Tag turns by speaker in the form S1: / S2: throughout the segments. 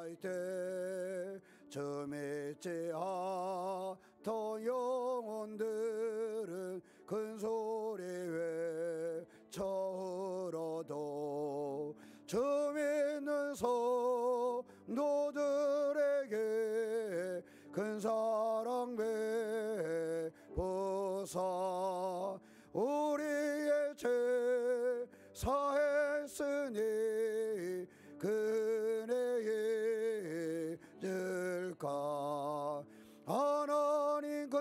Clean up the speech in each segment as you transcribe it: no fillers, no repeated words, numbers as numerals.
S1: 할 때 저 믿지 않던 영혼들은 큰 소리 외쳐으로도 주 믿는 성도들에게 큰 사랑 베푸사 우리의 죄 사했으니 그네의 잊을까 하나님 그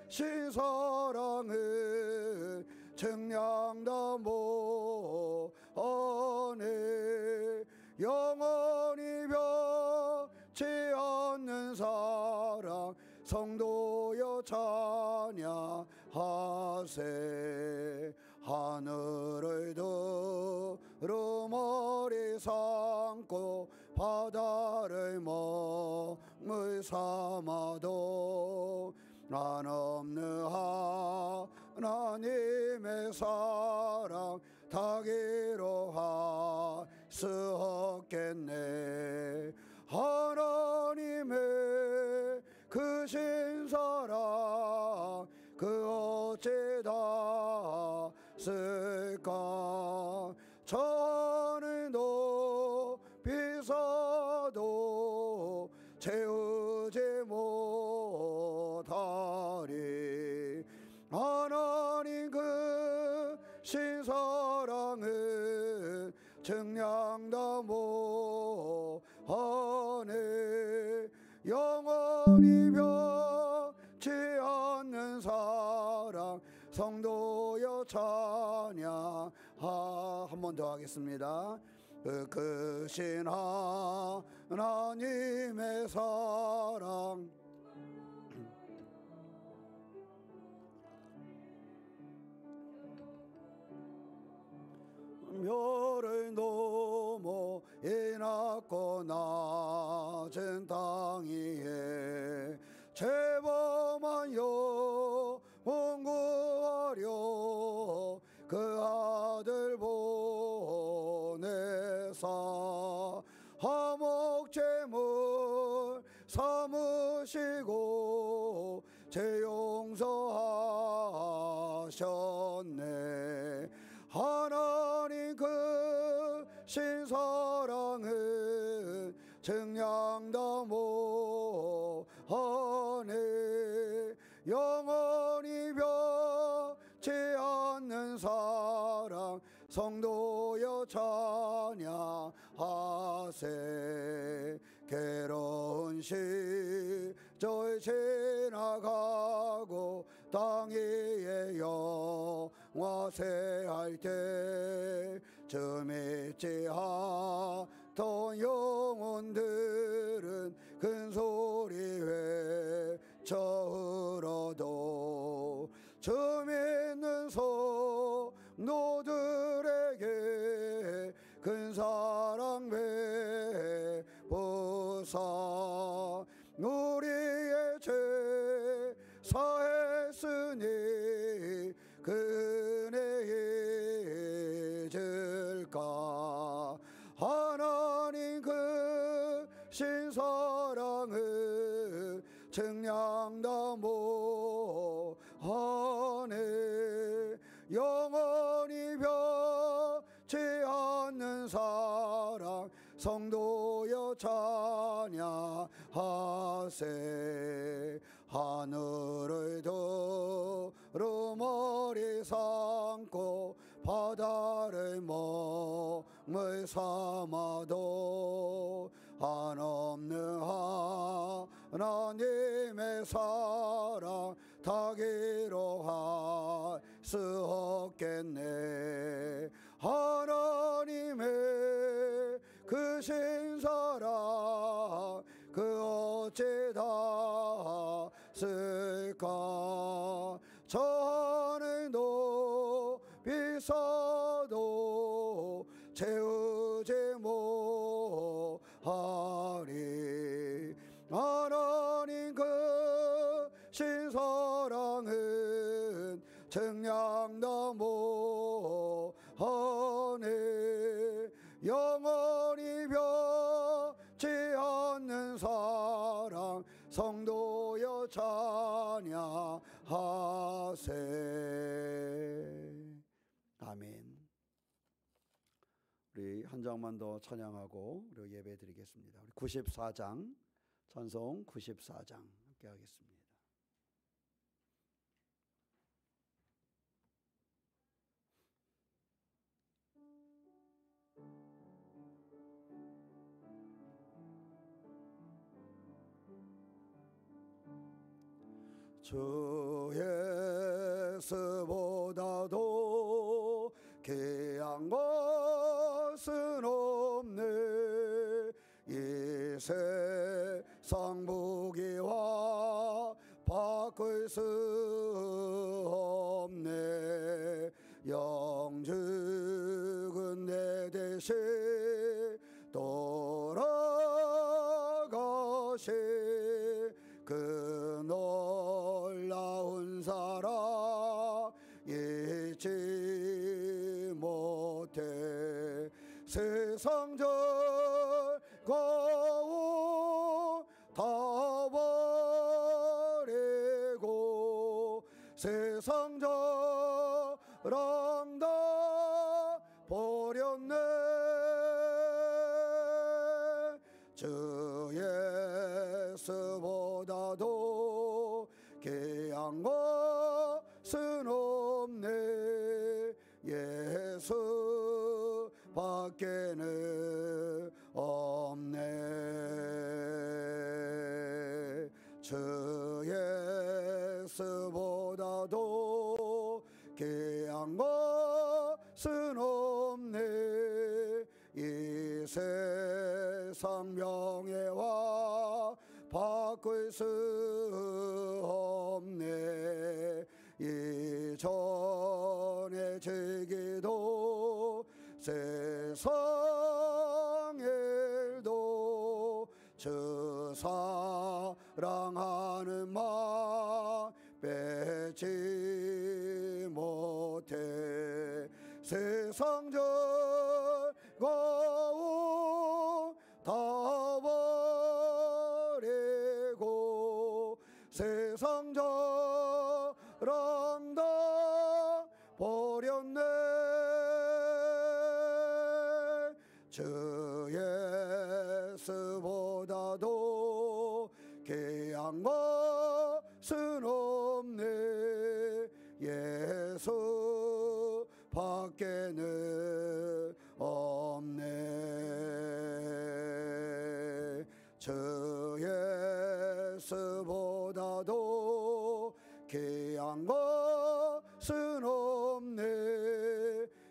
S1: 신사랑은 증량다 못하네 영원히 변치 않는 사랑 성도여 찬양하세 하늘을 두루마리 삼고 바다를 먹물 삼아도 한없는 하나님의 사랑 다 기록할 수 없겠네 하나님의 그 신사랑 그 어찌 닿았을까 저는 높이 서도 채우지 못하리 하나님 그 신사랑은 증량다 못하네 영원히 변치 않는 사랑 성도여 찬양 한 번 더 하겠습니다. 그 크신 하나님의 사랑 별을 넘어 이 낮고 낮은 땅 위에 죄범한 영혼 구하려 그 아들 보내사 화목제물 삼으시고 죄 용서하셨네 하나님 그 신사랑은 증량다 못하네 영원히 변치 않는 사랑 성도여 찬양하세 괴로운 시절 지나가고 땅 위에 영화세할 때 저 믿지 않던 영혼들은 큰 소리 외쳐으로도 저 믿는 성도들에게 큰 사랑 베푸사 우리의 죄 사했으니 그네 잊을까 하나님 그 신사랑은 증량다 못하네 영원히 변치 않는 사랑 성도여 찬양하세 하늘을 두루마리 삼고 바다를 먹물 삼아도 한없는 하나님의 사랑 다 기록할 수 없겠네 하나님의 그 신사랑 그 어찌 닿았을까 저는 높이 서도 채우지 못하리 하나님 그 신사랑은 증량다 못하네 영원히 변치 성도여 찬양하세. 아멘. 우리 한 장만 더 찬양하고 우리 예배 드리겠습니다. 우리 94장, 찬송 94장 함께 하겠습니다. 주 예수보다도 귀한 것은 없네. 이 세상 부귀와 바꿀 수 없네. 영죽은 내 대신 돌아가시 그 놀라운 사랑 잊지 못해. 세상 즐거움 다 버리고 세상 자랑 다 버렸네. 주 예수보다도 귀한 것은 없네. 예수 밖에는 없네. 주 예수보다도 귀한 것은 없네. 이 세상 명예와 바꿀 수 없네. 이전에 즐기도 세상 일도 주 사랑하는 마음 빼지 못해. 세상 즐거움 다 버리고 세상 자랑 다 버렸네. 주 예수보다도 귀한 것은 없네. 예수 밖에는 없네. 주 예수보다도 귀한 것은 없네.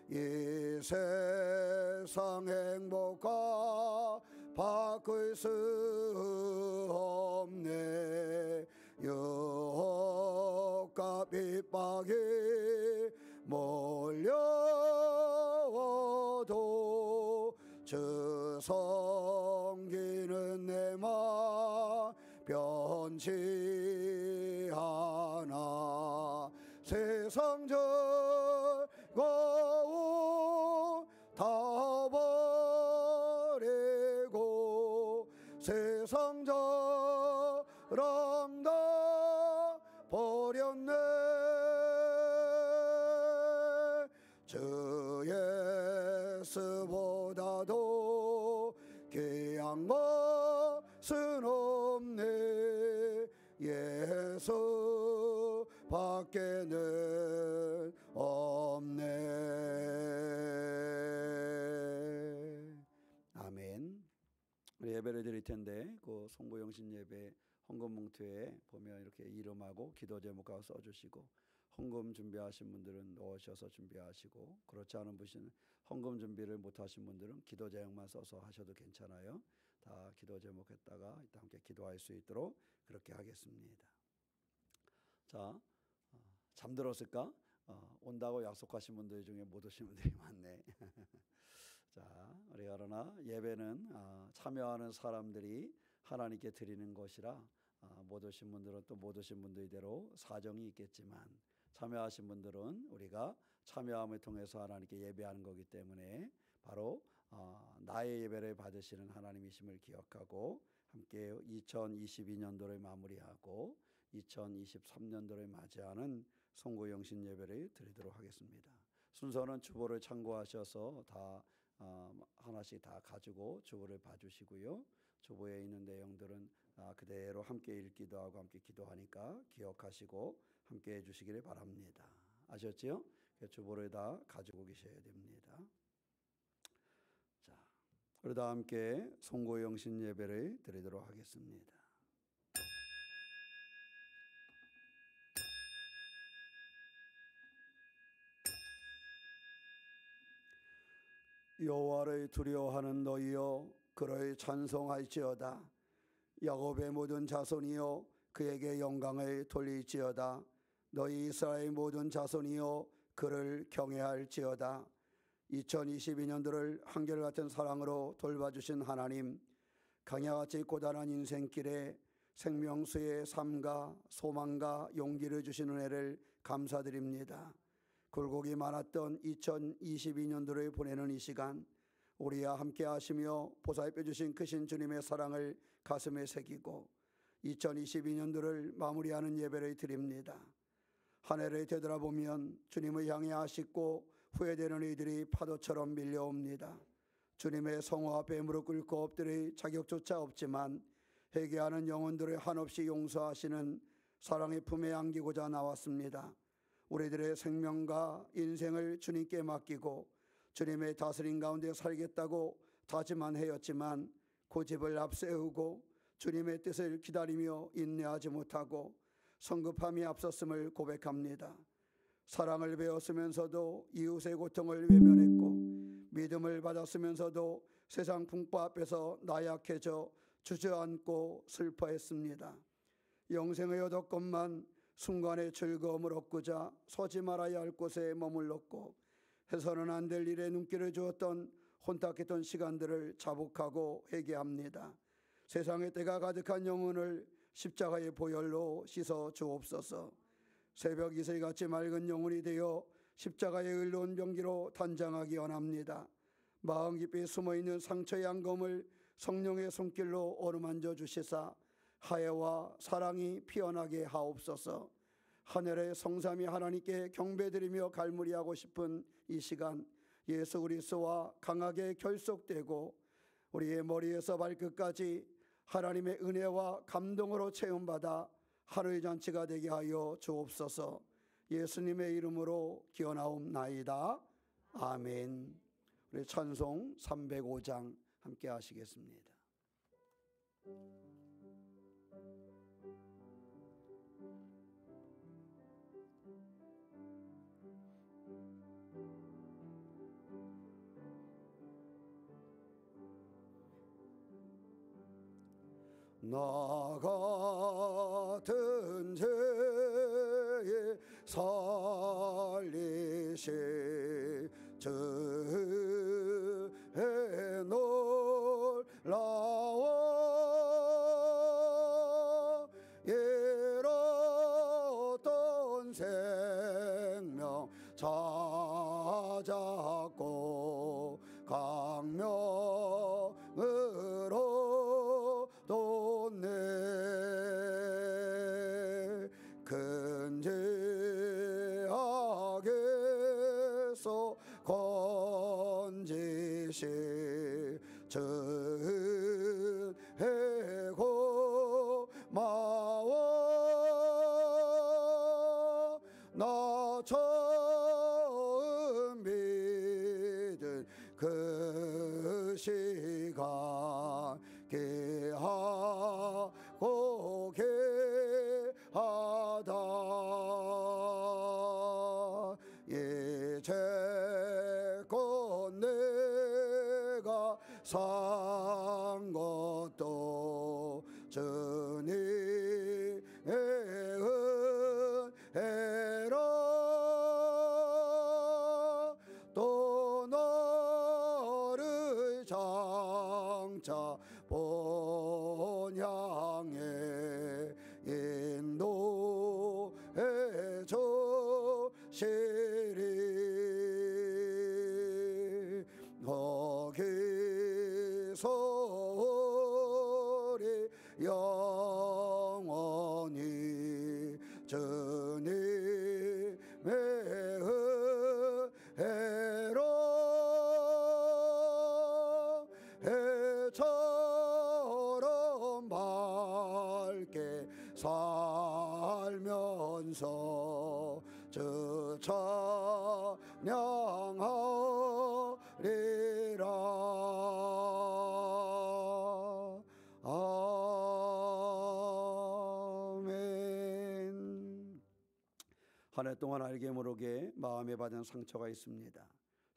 S1: 이 세상 행복과 바꿀 수 없네. 유혹과 핍박이 몰려와도 주 섬기는 내 맘 변치 않아. 세상 즐거움 다 버리고 세상 자랑 다 버렸네. 주 예수보다도 귀한 것은 없네. 예수 밖에는 없네. 아멘. 우리 예배를 드릴 텐데 그 송구영신 예배 헌금 봉투에 보면 이렇게 이름하고 기도 제목하고 써주시고, 헌금 준비하신 분들은 넣으셔서 준비하시고, 그렇지 않은 분은 헌금 준비를 못하신 분들은 기도 제목만 써서 하셔도 괜찮아요. 다 기도 제목했다가 이따 함께 기도할 수 있도록 그렇게 하겠습니다. 자, 잠들었을까? 온다고 약속하신 분들 중에 못 오신 분들이 많네. 자, 우리 그러나 예배는 참여하는 사람들이 하나님께 드리는 것이라 못 오신 분들은 또 못 오신 분들대로 사정이 있겠지만, 참여하신 분들은 우리가 참여함을 통해서 하나님께 예배하는 거기 때문에 바로 나의 예배를 받으시는 하나님이심을 기억하고 함께 2022년도를 마무리하고 2023년도를 맞이하는 송구영신 예배를 드리도록 하겠습니다. 순서는 주보를 참고하셔서 다 하나씩 다 가지고 주보를 봐주시고요. 주보에 있는 내용들은 그대로 함께 읽기도 하고 함께 기도하니까 기억하시고 함께 해주시기를 바랍니다. 아셨지요? 주보를 다 가지고 계셔야 됩니다. 자, 그러다 함께 송구영신 예배를 드리도록 하겠습니다. 여호와를 두려워하는 너희여 그를 찬송할지어다. 야곱의 모든 자손이여 그에게 영광을 돌릴지어다. 너희 이스라엘 모든 자손이여 그를 경외할지어다. 2022년도를 한결같은 사랑으로 돌봐주신 하나님, 강야같이 고단한 인생길에 생명수의 삶과 소망과 용기를 주신 은혜를 감사드립니다. 굴곡이 많았던 2022년도를 보내는 이 시간, 우리와 함께 하시며 보살펴 주신 크신 주님의 사랑을 가슴에 새기고 2022년도를 마무리하는 예배를 드립니다. 한 해를 되돌아보면 주님을 향해 아쉽고 후회되는 이들이 파도처럼 밀려옵니다. 주님의 성호 앞에 무릎 꿇고 엎드릴 자격조차 없지만 회개하는 영혼들을 한없이 용서하시는 사랑의 품에 안기고자 나왔습니다. 우리들의 생명과 인생을 주님께 맡기고 주님의 다스림 가운데 살겠다고 다짐한 해였지만 고집을 앞세우고 주님의 뜻을 기다리며 인내하지 못하고 성급함이 앞섰음을 고백합니다. 사랑을 배웠으면서도 이웃의 고통을 외면했고 믿음을 받았으면서도 세상 풍파 앞에서 나약해져 주저앉고 슬퍼했습니다. 영생의 얻었건만 순간의 즐거움을 얻고자 서지 말아야 할 곳에 머물렀고 해서는 안 될 일에 눈길을 주었던 혼탁했던 시간들을 자복하고 회개합니다. 세상의 때가 가득한 영혼을 십자가의 보혈로 씻어 주옵소서. 새벽 이슬같이 맑은 영혼이 되어 십자가의 의로운 병기로 단장하기 원합니다. 마음 깊이 숨어있는 상처의 앙금을 성령의 손길로 어루만져 주시사 하혜와 사랑이 피어나게 하옵소서. 하늘의 성삼위 하나님께 경배드리며 갈무리하고 싶은 이 시간, 예수 그리스도와 강하게 결속되고 우리의 머리에서 발끝까지 하나님의 은혜와 감동으로 체험받아 하루의 잔치가 되게 하여 주옵소서. 예수님의 이름으로 기원하옵나이다. 아멘. 우리 찬송 305장 함께 하시겠습니다. 나 같은 죄에 살리시 주의 놀라워 잃었던 생명 찾았고 강명으로 돋네 큰 죄악에서 건지시 주의 고마워 나 처음 믿은 그 시간 개하고 개하다 이제껏 내가 살 살면서 주 찬양하리라. 아멘. 한 해 동안 알게 모르게 마음에 받은 상처가 있습니다.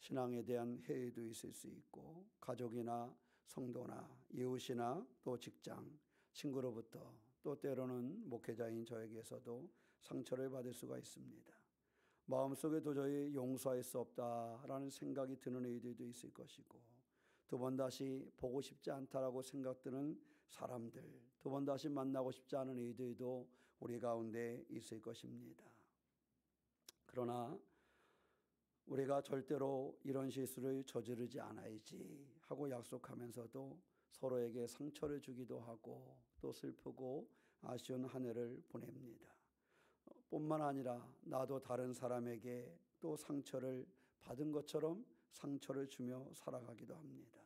S1: 신앙에 대한 해이도 있을 수 있고, 가족이나 성도나 이웃이나 또 직장, 친구로부터, 또 때로는 목회자인 저에게서도 상처를 받을 수가 있습니다. 마음속에 도저히 용서할 수 없다라는 생각이 드는 이들도 있을 것이고, 두 번 다시 보고 싶지 않다라고 생각드는 사람들, 두 번 다시 만나고 싶지 않은 이들도 우리 가운데 있을 것입니다. 그러나 우리가 절대로 이런 실수를 저지르지 않아야지 하고 약속하면서도 서로에게 상처를 주기도 하고 또 슬프고 아쉬운 한 해를 보냅니다. 뿐만 아니라 나도 다른 사람에게 또 상처를 받은 것처럼 상처를 주며 살아가기도 합니다.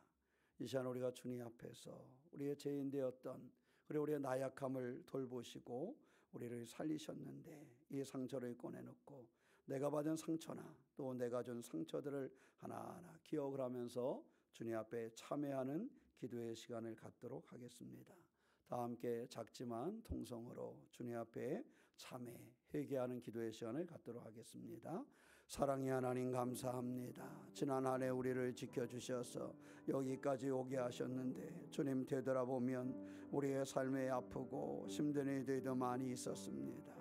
S1: 이 시간 우리가 주님 앞에서 우리의 죄인 되었던, 그리고 우리의 나약함을 돌보시고 우리를 살리셨는데, 이 상처를 꺼내놓고 내가 받은 상처나 또 내가 준 상처들을 하나하나 기억을 하면서 주님 앞에 참회하는 기도의 시간을 갖도록 하겠습니다. 다 함께 작지만 통성으로 주님 앞에 참회, 회개하는 기도의 시간을 갖도록 하겠습니다. 사랑의 하나님, 감사합니다. 지난 한 해 우리를 지켜주셔서 여기까지 오게 하셨는데, 주님 되돌아보면 우리의 삶에 아프고 힘든 일들도 많이 있었습니다.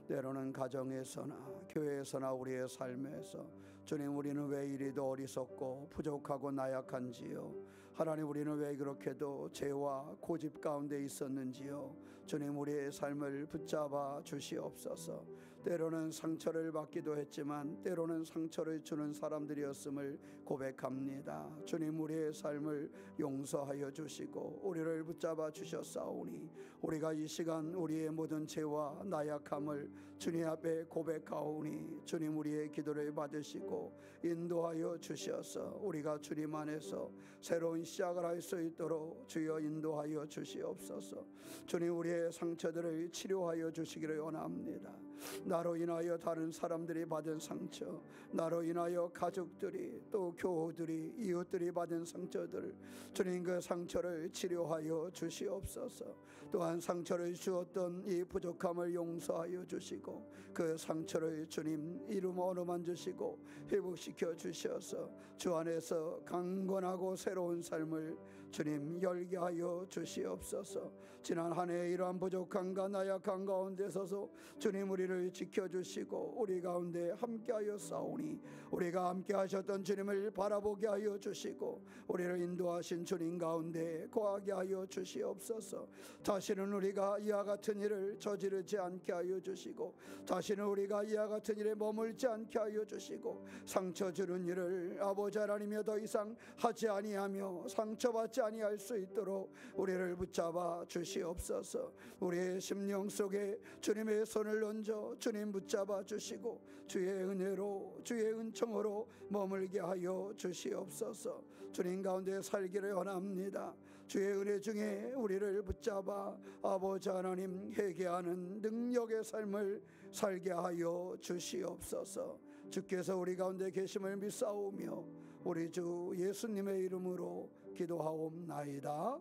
S1: 때로는 가정에서나 교회에서나 우리의 삶에서 주님, 우리는 왜 이리도 어리석고 부족하고 나약한지요? 하나님, 우리는 왜 그렇게도 죄와 고집 가운데 있었는지요? 주님, 우리의 삶을 붙잡아 주시옵소서. 때로는 상처를 받기도 했지만 때로는 상처를 주는 사람들이었음을 고백합니다. 주님, 우리의 삶을 용서하여 주시고 우리를 붙잡아 주셨사오니, 우리가 이 시간 우리의 모든 죄와 나약함을 주님 앞에 고백하오니, 주님 우리의 기도를 받으시고 인도하여 주셔서 우리가 주님 안에서 새로운 시작을 할 수 있도록 주여 인도하여 주시옵소서. 주님, 우리의 상처들을 치료하여 주시기를 원합니다. 나로 인하여 다른 사람들이 받은 상처, 나로 인하여 가족들이 또 교우들이 이웃들이 받은 상처들, 주님 그 상처를 치료하여 주시옵소서. 또한 상처를 주었던 이 부족함을 용서하여 주시고 그 상처를 주님 이름 어루만 주시고 회복시켜 주셔서 주 안에서 강건하고 새로운 삶을 주님 열게 하여 주시옵소서. 지난 한 해 이러한 부족함과 나약함 가운데 서서 주님 우리를 지켜주시고 우리 가운데 함께하여 싸우니, 우리가 함께 하셨던 주님을 바라보게 하여 주시고 우리를 인도하신 주님 가운데 거하게 하여 주시옵소서. 다시는 우리가 이와 같은 일을 저지르지 않게 하여 주시고, 다시는 우리가 이와 같은 일에 머물지 않게 하여 주시고, 상처 주는 일을 아버지 하나님이여 더 이상 하지 아니하며 상처받지 아니할 수 있도록 우리를 붙잡아 주시옵소서. 우리의 심령 속에 주님의 손을 얹어 주님 붙잡아 주시고 주의 은혜로 주의 은총으로 머물게 하여 주시옵소서. 주님 가운데 살기를 원합니다. 주의 은혜 중에 우리를 붙잡아 아버지 하나님 회개하는 능력의 삶을 살게 하여 주시옵소서. 주께서 우리 가운데 계심을 믿사오며 우리 주 예수님의 이름으로 기도하옵나이다.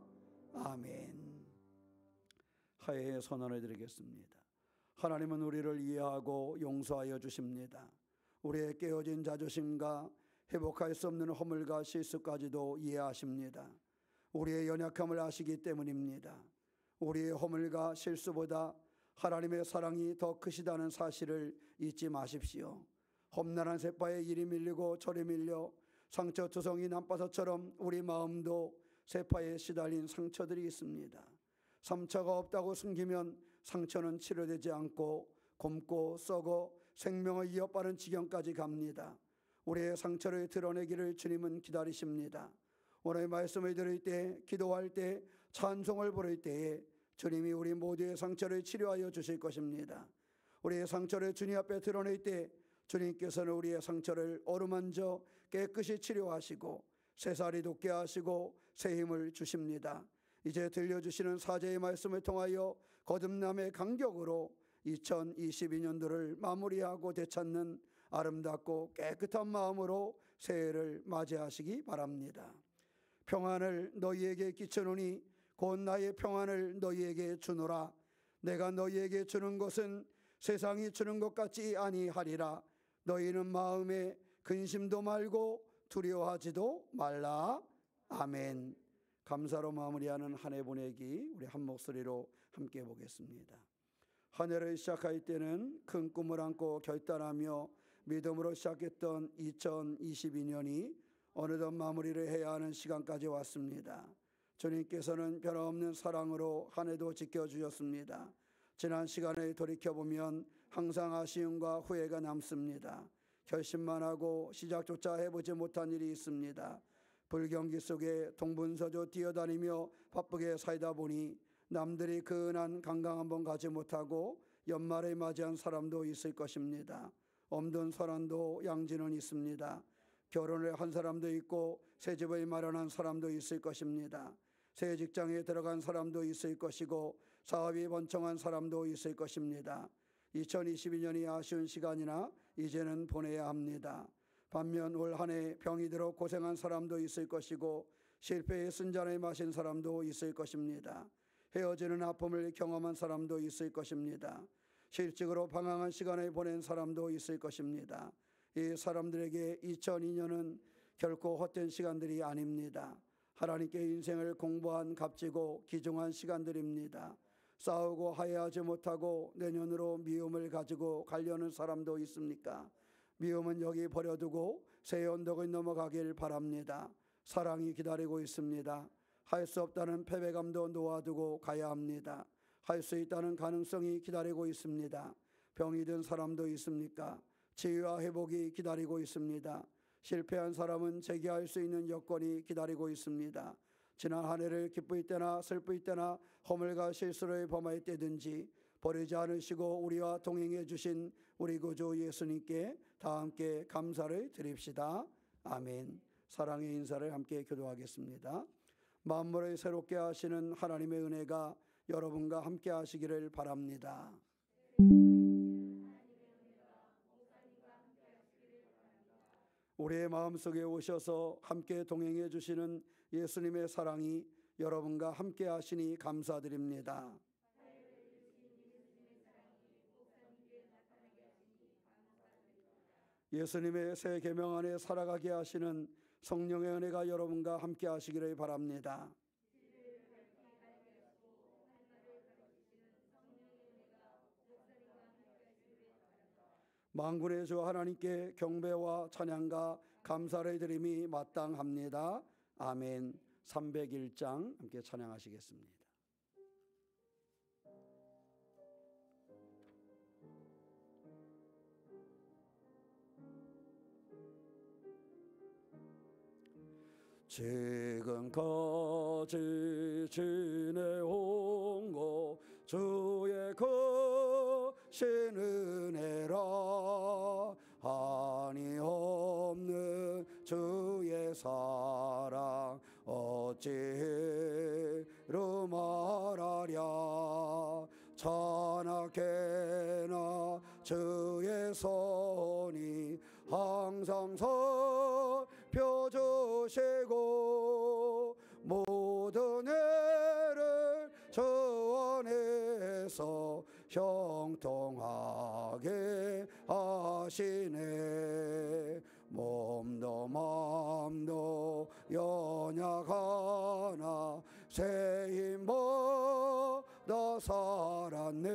S1: 아멘. 하회의 선언을 드리겠습니다. 하나님은 우리를 이해하고 용서하여 주십니다. 우리의 깨어진 자존심과 회복할 수 없는 허물과 실수까지도 이해하십니다. 우리의 연약함을 아시기 때문입니다. 우리의 허물과 실수보다 하나님의 사랑이 더 크시다는 사실을 잊지 마십시오. 험난한 셋바에 이리 밀리고 저리 밀려 상처투성이 난바사처럼 우리 마음도 셋바에 시달린 상처들이 있습니다. 상처가 없다고 숨기면 상처는 치료되지 않고 곪고 썩어 생명을 이어빠는 지경까지 갑니다. 우리의 상처를 드러내기를 주님은 기다리십니다. 오늘 말씀을 들을 때, 기도할 때, 찬송을 부를 때에 주님이 우리 모두의 상처를 치료하여 주실 것입니다. 우리의 상처를 주님 앞에 드러낼 때 주님께서는 우리의 상처를 어루만져 깨끗이 치료하시고 새살이 돋게 하시고 새 힘을 주십니다. 이제 들려주시는 사제의 말씀을 통하여 거듭남의 간격으로 2022년도를 마무리하고 되찾는 아름답고 깨끗한 마음으로 새해를 맞이하시기 바랍니다. 평안을 너희에게 끼쳐노니 곧 나의 평안을 너희에게 주노라. 내가 너희에게 주는 것은 세상이 주는 것 같지 아니하리라. 너희는 마음에 근심도 말고 두려워하지도 말라. 아멘. 감사로 마무리하는 한 해 보내기 우리 한 목소리로 함께 보겠습니다. 한 해를 시작할 때는 큰 꿈을 안고 결단하며 믿음으로 시작했던 2022년이 어느덧 마무리를 해야 하는 시간까지 왔습니다. 주님께서는 변함없는 사랑으로 한 해도 지켜주셨습니다. 지난 시간을 돌이켜보면 항상 아쉬움과 후회가 남습니다. 결심만 하고 시작조차 해보지 못한 일이 있습니다. 불경기 속에 동분서주 뛰어다니며 바쁘게 살다 보니 남들이 그 은한 관광 한번 가지 못하고 연말을 맞이한 사람도 있을 것입니다. 엄든 사람도 양지는 있습니다. 결혼을 한 사람도 있고 새 집을 마련한 사람도 있을 것입니다. 새 직장에 들어간 사람도 있을 것이고 사업이 번창한 사람도 있을 것입니다. 2022년이 아쉬운 시간이나 이제는 보내야 합니다. 반면 올 한 해 병이 들어 고생한 사람도 있을 것이고 실패의 쓴잔을 마신 사람도 있을 것입니다. 헤어지는 아픔을 경험한 사람도 있을 것입니다. 실직으로 방황한 시간을 보낸 사람도 있을 것입니다. 이 사람들에게 2002년은 결코 헛된 시간들이 아닙니다. 하나님께 인생을 공부한 값지고 귀중한 시간들입니다. 싸우고 화해하지 못하고 내년으로 미움을 가지고 가려는 사람도 있습니까? 미움은 여기 버려두고 새 언덕을 넘어가길 바랍니다. 사랑이 기다리고 있습니다. 할 수 없다는 패배감도 놓아두고 가야 합니다. 할 수 있다는 가능성이 기다리고 있습니다. 병이 든 사람도 있습니까? 치유와 회복이 기다리고 있습니다. 실패한 사람은 재기할 수 있는 여건이 기다리고 있습니다. 지난 한 해를 기쁠 때나 슬플 때나 허물과 실수를 범할 때든지 버리지 않으시고 우리와 동행해 주신 우리 구주 예수님께 다 함께 감사를 드립시다. 아멘. 사랑의 인사를 함께 교도하겠습니다. 만물을 새롭게 하시는 하나님의 은혜가 여러분과 함께 하시기를 바랍니다. 우리의 마음속에 오셔서 함께 동행해 주시는 예수님의 사랑이 여러분과 함께 하시니 감사드립니다. 예수님의 새 계명 안에 살아가게 하시는 성령의 은혜가 여러분과 함께 하시기를 바랍니다. 만군의 주 하나님께 경배와 찬양과 감사를 드림이 마땅합니다. 아멘. 301장 함께 찬양하시겠습니다. 지금까지 지내온 것 주의 크신 은혜라 한이 없는 주의 사랑 어찌로 말하랴 찬악해나 주의 손이 항상 살펴주시고 모든 애를 주 안에서 형통하게 하시네. 몸도 마음도 연약하나 새 힘보다 살았네.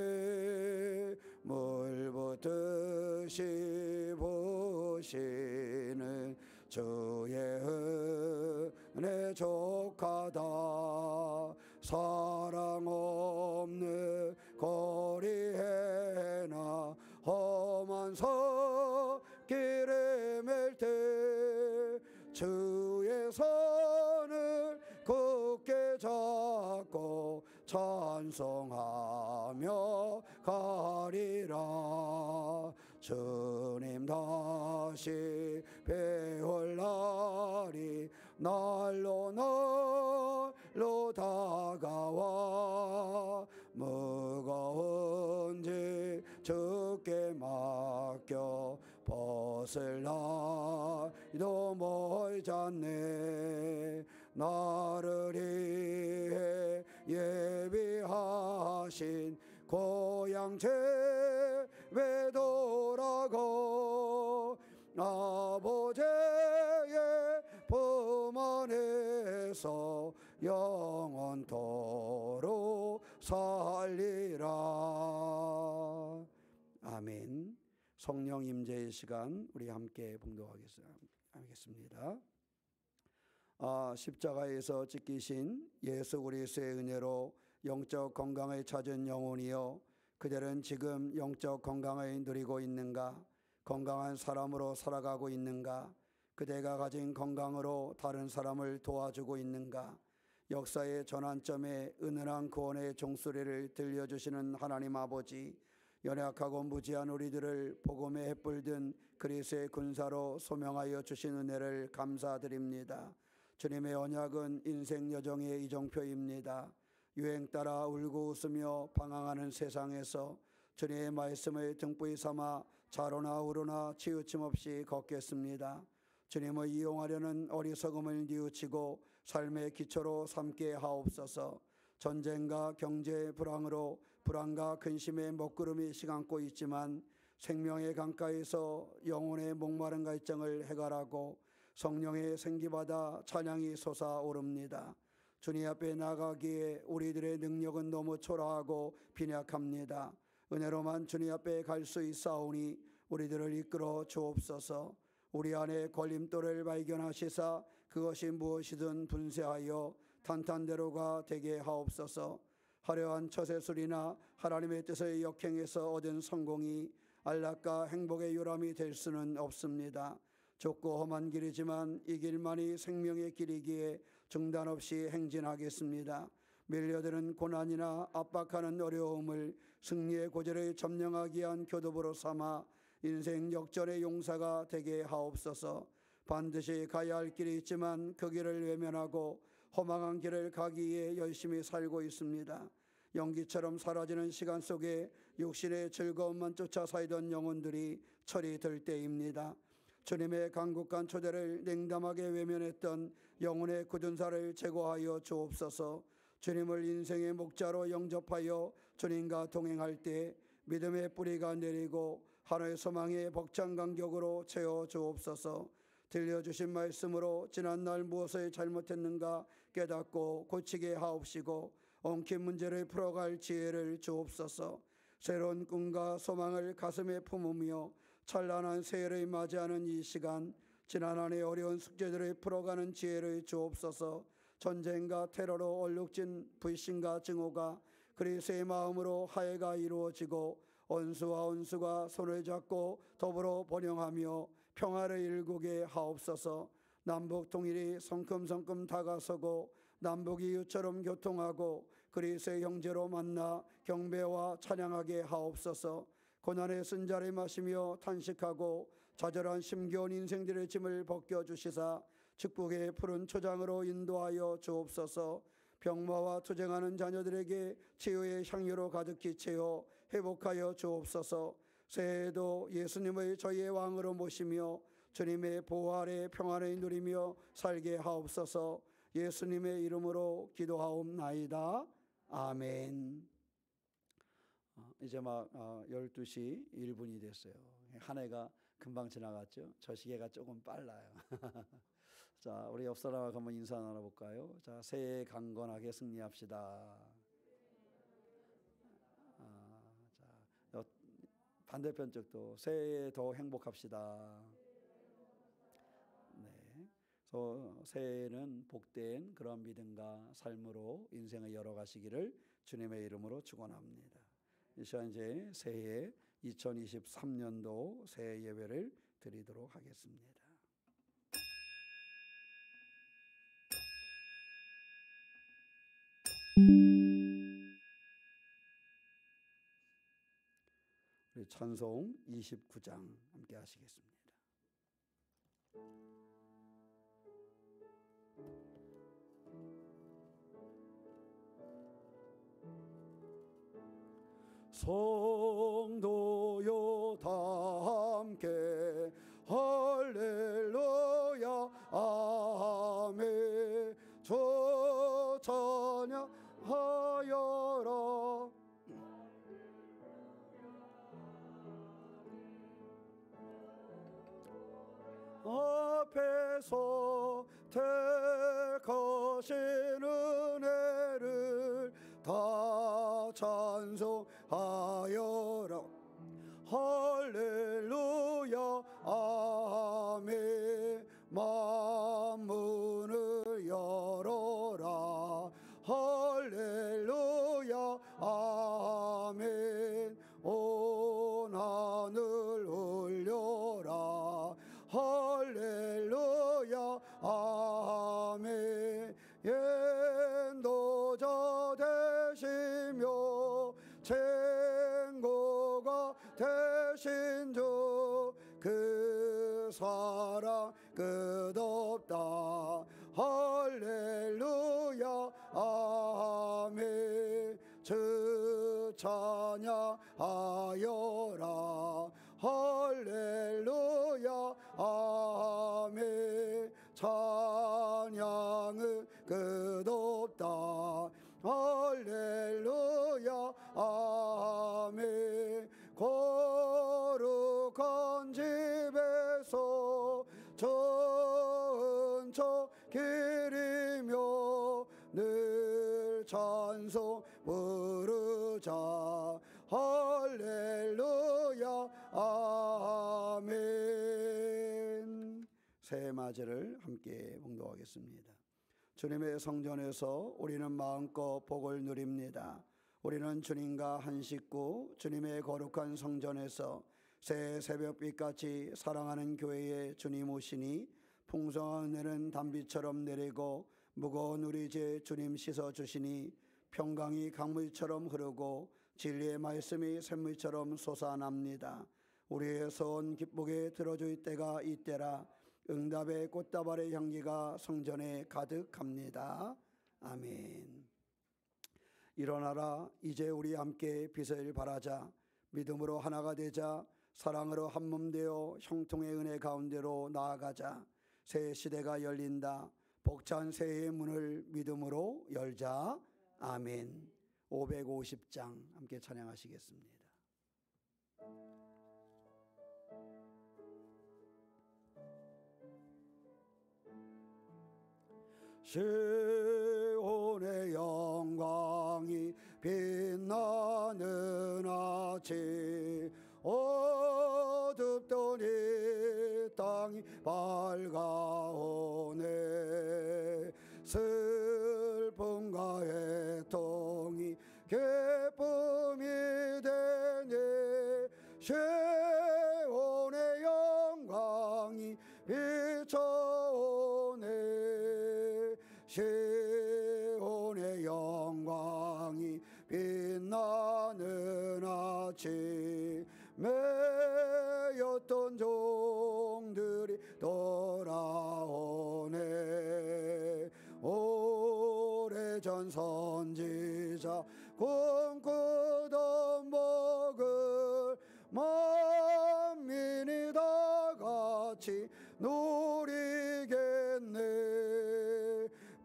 S1: 물 붓듯이 부시는 주의 은혜 족하다. 사랑 없는 거리에나 험한 길에 맬 때 주의 손을 굳게 잡고 찬송하며 가리라. 주님 다시 배울 날이 날로 다가와 무거운 있을 나이도 멀지 않네. 나를 위해 예비하신 고향 집에 돌아가 아버지의 품 안에서 영원토록 살리라. 아멘. 성령 임재의 시간 우리 함께 봉독하겠습니다. 십자가에서 찢기신 예수 그리스도의 은혜로 영적 건강을 찾은 영혼이여, 그들은 지금 영적 건강을 누리고 있는가? 건강한 사람으로 살아가고 있는가? 그대가 가진 건강으로 다른 사람을 도와주고 있는가? 역사의 전환점에 은은한 구원의 종소리를 들려주시는 하나님 아버지, 연약하고 무지한 우리들을 복음의 횃불 든 그리스도의 군사로 소명하여 주신 은혜를 감사드립니다. 주님의 언약은 인생 여정의 이정표입니다. 유행 따라 울고 웃으며 방황하는 세상에서 주님의 말씀을 등불 삼아 좌로나 우로나 치우침 없이 걷겠습니다. 주님을 이용하려는 어리석음을 뉘우치고 삶의 기초로 삼게 하옵소서. 전쟁과 경제 불황으로 불안과 근심의 먹구름이 시감고 있지만 생명의 강가에서 영혼의 목마른 갈증을 해결하고 성령의 생기받아 찬양이 솟아오릅니다. 주님 앞에 나가기에 우리들의 능력은 너무 초라하고 빈약합니다. 은혜로만 주님 앞에 갈 수 있사오니 우리들을 이끌어 주옵소서. 우리 안에 걸림돌을 발견하시사 그것이 무엇이든 분쇄하여 탄탄대로가 되게 하옵소서. 화려한 처세술이나 하나님의 뜻을 역행해서 얻은 성공이 안락과 행복의 요람이 될 수는 없습니다. 좁고 험한 길이지만 이 길만이 생명의 길이기에 중단 없이 행진하겠습니다. 밀려드는 고난이나 압박하는 어려움을 승리의 고지를 점령하기 위한 교도보로 삼아 인생 역전의 용사가 되게 하옵소서. 반드시 가야 할 길이 있지만 그 길을 외면하고 허망한 길을 가기 위해 열심히 살고 있습니다. 연기처럼 사라지는 시간 속에 육신의 즐거움만 쫓아 살던 영혼들이 철이 들 때입니다. 주님의 간곡한 초대를 냉담하게 외면했던 영혼의 굳은 살을 제거하여 주옵소서. 주님을 인생의 목자로 영접하여 주님과 동행할 때 믿음의 뿌리가 내리고 하늘의 소망의 벅찬 간격으로 채워 주옵소서. 들려주신 말씀으로 지난날 무엇을 잘못했는가 깨닫고 고치게 하옵시고 엉킨 문제를 풀어갈 지혜를 주옵소서. 새로운 꿈과 소망을 가슴에 품으며 찬란한 새해를 맞이하는 이 시간, 지난 한 해 어려운 숙제들을 풀어가는 지혜를 주옵소서. 전쟁과 테러로 얼룩진 불신과 증오가 그리스도의 마음으로 화해가 이루어지고 원수와 원수가 손을 잡고 더불어 번영하며 평화를 일구게 하옵소서. 남북 통일이 성큼성큼 다가서고 남북이 이웃처럼 교통하고 그리스도의 형제로 만나 경배와 찬양하게 하옵소서. 고난의 쓴자를 마시며 탄식하고 좌절한 심겨운 인생들의 짐을 벗겨주시사 축복의 푸른 초장으로 인도하여 주옵소서. 병마와 투쟁하는 자녀들에게 치유의 향유로 가득히 채워 회복하여 주옵소서. 새해에도 예수님을 저희의 왕으로 모시며 주님의 보호 아래 평안을 누리며 살게 하옵소서. 예수님의 이름으로 기도하옵나이다. 아멘. 이제 막 12시 1분이 됐어요. 한 해가 금방 지나갔죠. 저 시계가 조금 빨라요. 자, 우리 옆 사람하고 한번 인사 나눠볼까요? 자, 새해 강건하게 승리합시다. 자, 반대편 쪽도 새해 더 행복합시다. 네, 새해에는 복된 그런 믿음과 삶으로 인생을 열어가시기를 주님의 이름으로 축원합니다. 이 시간 이제 새해 2023년도 새해 예배를 드리도록 하겠습니다. 우리 찬송 29장 함께 하시겠습니다. 성도여 다 함께 은혜를 다 찬송하여라. 할렐루야 아멘. 만문을 열어라. 할렐루야 아멘. 온 하늘 울려라. 할렐루야 아멘. 인도자 되시며 친구가 되신 주 그 사랑 끝없다. 할렐루야 아멘. 주 찬양하여라. 할렐루야 아멘. 찬양은 끝없다. 할렐루야 아멘. 거룩한 집에서 좋은 첫 길이며 늘 찬송 부르자. 할렐루야 아멘. 새해 맞이를 함께 봉독하겠습니다. 주님의 성전에서 우리는 마음껏 복을 누립니다. 우리는 주님과 한 식구, 주님의 거룩한 성전에서 새 새벽빛같이 사랑하는 교회에 주님 오시니 풍성한 은혜는 단비처럼 내리고 무거운 우리 죄 주님 씻어주시니 평강이 강물처럼 흐르고 진리의 말씀이 샘물처럼 솟아납니다. 우리의 소원 기쁘게 들어줄 때가 이때라. 응답의 꽃다발의 향기가 성전에 가득합니다. 아멘. 일어나라. 이제 우리 함께 빛을 발하자. 믿음으로 하나가 되자. 사랑으로 한몸 되어 형통의 은혜 가운데로 나아가자. 새 시대가 열린다. 벅찬 새해의 문을 믿음으로 열자. 아멘. 550장 함께 찬양하시겠습니다. 시온의 영광이 빛나는 아침, 어둡던 이 땅이 밝아오네. 슬픔과 애통이 기쁨이 되네. 시온의 영광이 비춰오네. 시온의 영광이 빛나는 아침, 매였던 종들이 돌아오네. 오래전 선지자 꿈꾸던 복을 만민이 다 같이 누리겠네.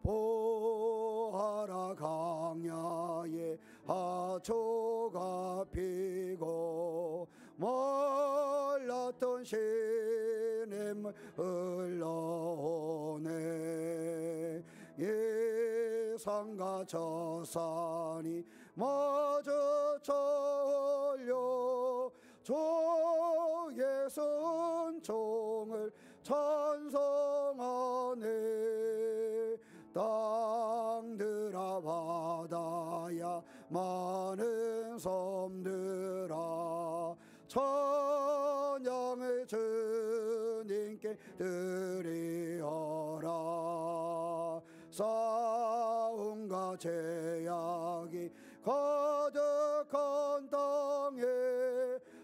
S1: 보아라 강야에 하초가 피고 말랐던 시냇물 흘러오네. 예산과 저 산이 마저 철려 주 예수 은총을 찬송하네. 땅들아 바다야 많은 섬들아 찬양을 주님께 드리어라. 싸움과 제약이 가득한 땅에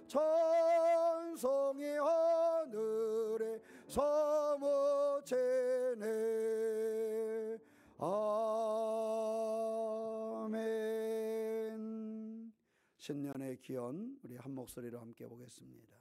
S1: 찬송이 하늘에 사무치네. 아멘. 신년의 기원 우리 한 목소리로 함께 보겠습니다.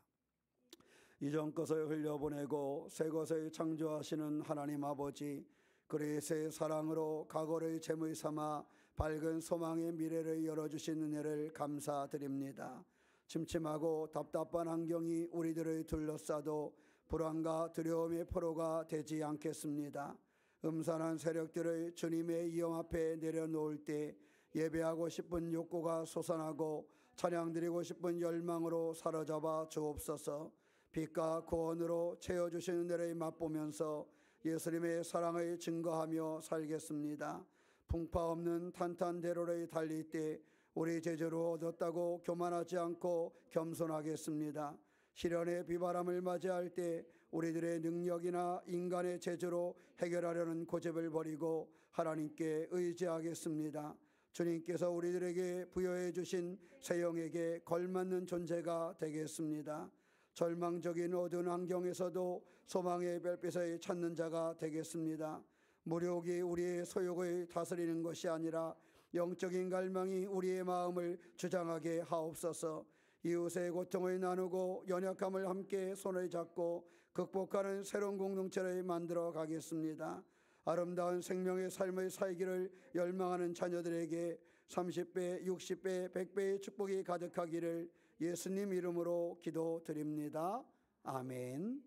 S1: 이전 것을 흘려보내고 새 것을 창조하시는 하나님 아버지, 그리스의 사랑으로 과거를 재물 삼아 밝은 소망의 미래를 열어주신 은혜를 감사드립니다. 침침하고 답답한 환경이 우리들을 둘러싸도 불안과 두려움의 포로가 되지 않겠습니다. 음산한 세력들을 주님의 영 앞에 내려놓을 때 예배하고 싶은 욕구가 솟아나고 찬양드리고 싶은 열망으로 사로잡아 주옵소서. 빛과 구원으로 채워주시는 은혜를 맛보면서 예수님의 사랑을 증거하며 살겠습니다. 풍파 없는 탄탄대로를 달릴 때 우리 제자로 얻었다고 교만하지 않고 겸손하겠습니다. 시련의 비바람을 맞이할 때 우리들의 능력이나 인간의 제재로 해결하려는 고집을 버리고 하나님께 의지하겠습니다. 주님께서 우리들에게 부여해 주신 새 영에게 걸맞는 존재가 되겠습니다. 절망적인 어두운 환경에서도 소망의 별빛을 찾는 자가 되겠습니다. 무력이 우리의 소욕을 다스리는 것이 아니라 영적인 갈망이 우리의 마음을 주장하게 하옵소서. 이웃의 고통을 나누고 연약함을 함께 손을 잡고 극복하는 새로운 공동체를 만들어 가겠습니다. 아름다운 생명의 삶을 살기를 열망하는 자녀들에게 30배, 60배, 100배의 축복이 가득하기를 예수님 이름으로 기도드립니다. 아멘.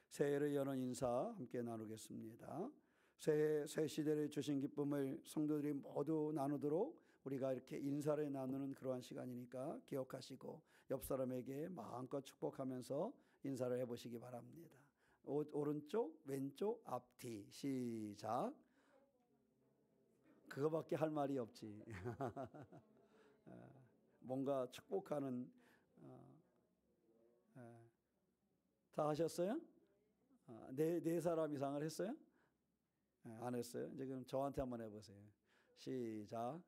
S1: 새해를 여는 인사 함께 나누겠습니다. 새해 새 시대를 주신 기쁨을 성도들이 모두 나누도록 우리가 이렇게 인사를 나누는 그러한 시간이니까 기억하시고 옆 사람에게 마음껏 축복하면서 인사를 해보시기 바랍니다. 오른쪽, 왼쪽, 앞뒤 시작. 그거밖에 할 말이 없지. 뭔가 축복하는 다 하셨어요? 네 사람 이상을 했어요? 안 했어요? 이제 그럼 저한테 한번 해보세요. 시작.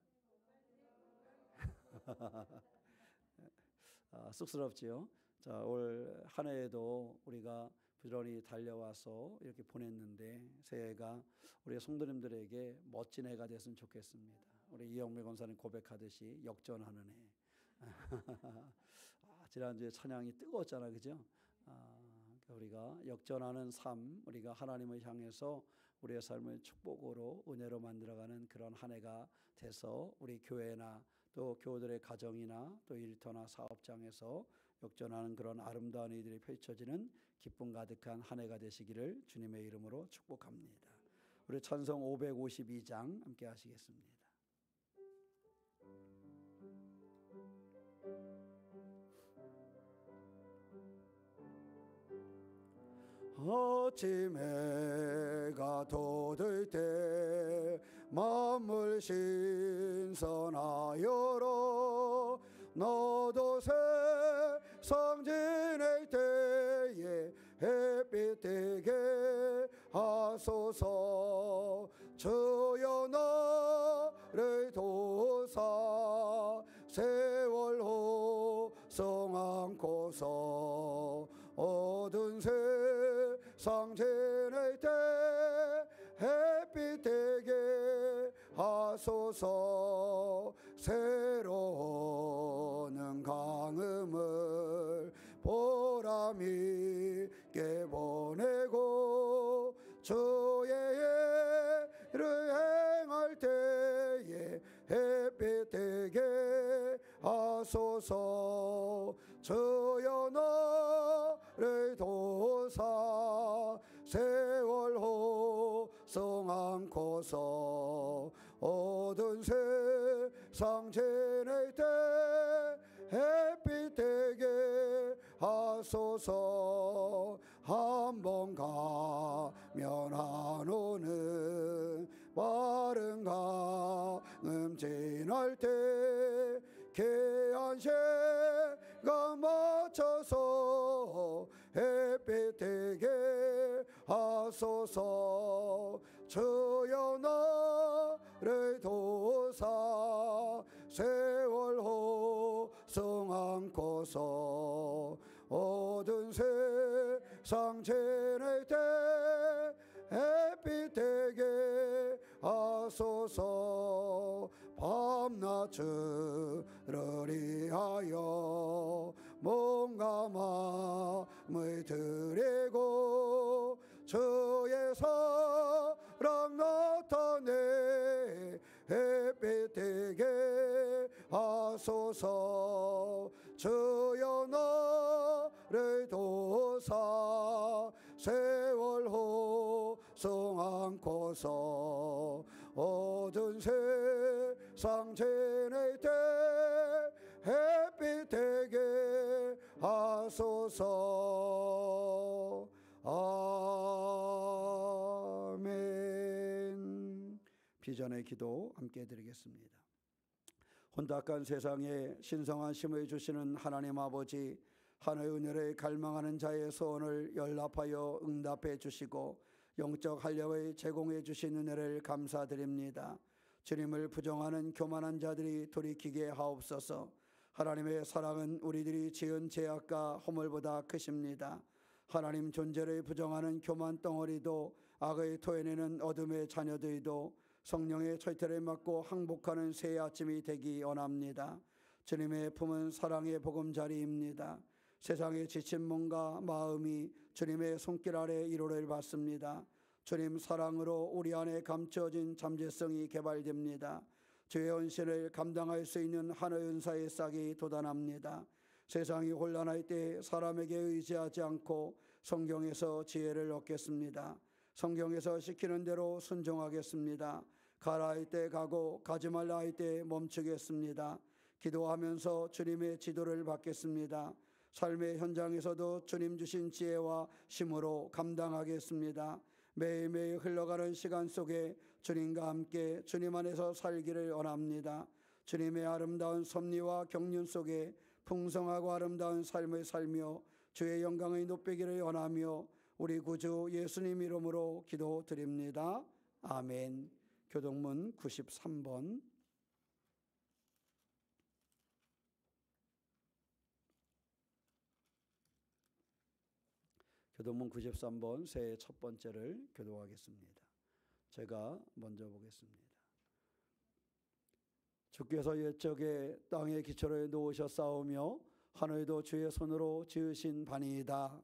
S1: 쑥스럽지요? 자, 올 한 해에도 우리가 부지런히 달려와서 이렇게 보냈는데 새해가 우리 성도님들에게 멋진 해가 됐으면 좋겠습니다. 우리 이영배 권사님 고백하듯이 역전하는 해. 지난주에 찬양이 뜨거웠잖아, 그죠? 우리가 역전하는 삶, 우리가 하나님을 향해서 우리의 삶을 축복으로 은혜로 만들어가는 그런 한 해가 돼서 우리 교회나 또 교우들의 가정이나 또 일터나 사업장에서 역전하는 그런 아름다운 일들이 펼쳐지는 기쁨 가득한 한 해가 되시기를 주님의 이름으로 축복합니다. 우리 찬송 552장 함께 하시겠습니다. 아침 해가 돋을 때 만물 신선하여라. 너도 세상 지낼 때에 햇빛 되게 하소서. 주여 나를 도우사 세월 호성 안고서 어두운 세상 지낼 때 햇빛 되게 하소서. 새로운 강음을 보람 있게 보내고 주의 예를 행할 때에 햇빛 되게 하소서. 주여 나를 도우사 세월 호성 안고서 어두운 세상 지낼 때 햇빛 되게 하소서. 한번 가면 안 오는 빠른 강음 지날 때 귀한 시간 맞춰서 햇빛 되게 하소서. 주여 나를 도우사 세월 호성 안고서 어두운 세상 지낼 때 햇빛 되게 하소서. 밤낮 주를 위하여 몸과 마음을 드리고 주의 사랑 나타내 햇빛 되게 하소서. 주여 나를 도우사 세월 복송 않고서 어두운 세상 지낼 때 햇빛 되게 하소서. 아멘. 비전의 기도 함께 드리겠습니다. 혼탁한 세상에 신성한 힘을 주시는 하나님 아버지, 하늘의 은혜를 갈망하는 자의 소원을 연락하여 응답해 주시고 영적 활력을 제공해 주신 은혜를 감사드립니다. 주님을 부정하는 교만한 자들이 돌이키게 하옵소서. 하나님의 사랑은 우리들이 지은 죄악과 허물보다 크십니다. 하나님 존재를 부정하는 교만 덩어리도, 악을 토해내는 어둠의 자녀들도 성령의 철퇴를 맞고 항복하는 새 아침이 되기 원합니다. 주님의 품은 사랑의 보금자리입니다. 세상에 지친 몸과 마음이 주님의 손길 아래 위로를 받습니다. 주님 사랑으로 우리 안에 감춰진 잠재성이 개발됩니다. 주의 헌신을 감당할 수 있는 하늘 은사의 싹이 돋아납니다. 세상이 혼란할 때 사람에게 의지하지 않고 성경에서 지혜를 얻겠습니다. 성경에서 시키는 대로 순종하겠습니다. 가라 할 때 가고 가지 말라 할 때 멈추겠습니다. 기도하면서 주님의 지도를 받겠습니다. 삶의 현장에서도 주님 주신 지혜와 힘으로 감당하겠습니다. 매일매일 흘러가는 시간 속에 주님과 함께 주님 안에서 살기를 원합니다. 주님의 아름다운 섭리와 경륜 속에 풍성하고 아름다운 삶을 살며 주의 영광을 높이기를 원하며 우리 구주 예수님 이름으로 기도드립니다. 아멘. 교동문 93번. 교동문 93번 새해 첫 번째를 교도하겠습니다. 제가 먼저 보겠습니다. 주께서 옛적에 땅의 기초를 놓으셨사오며 하늘도 주의 손으로 지으신 바니이다.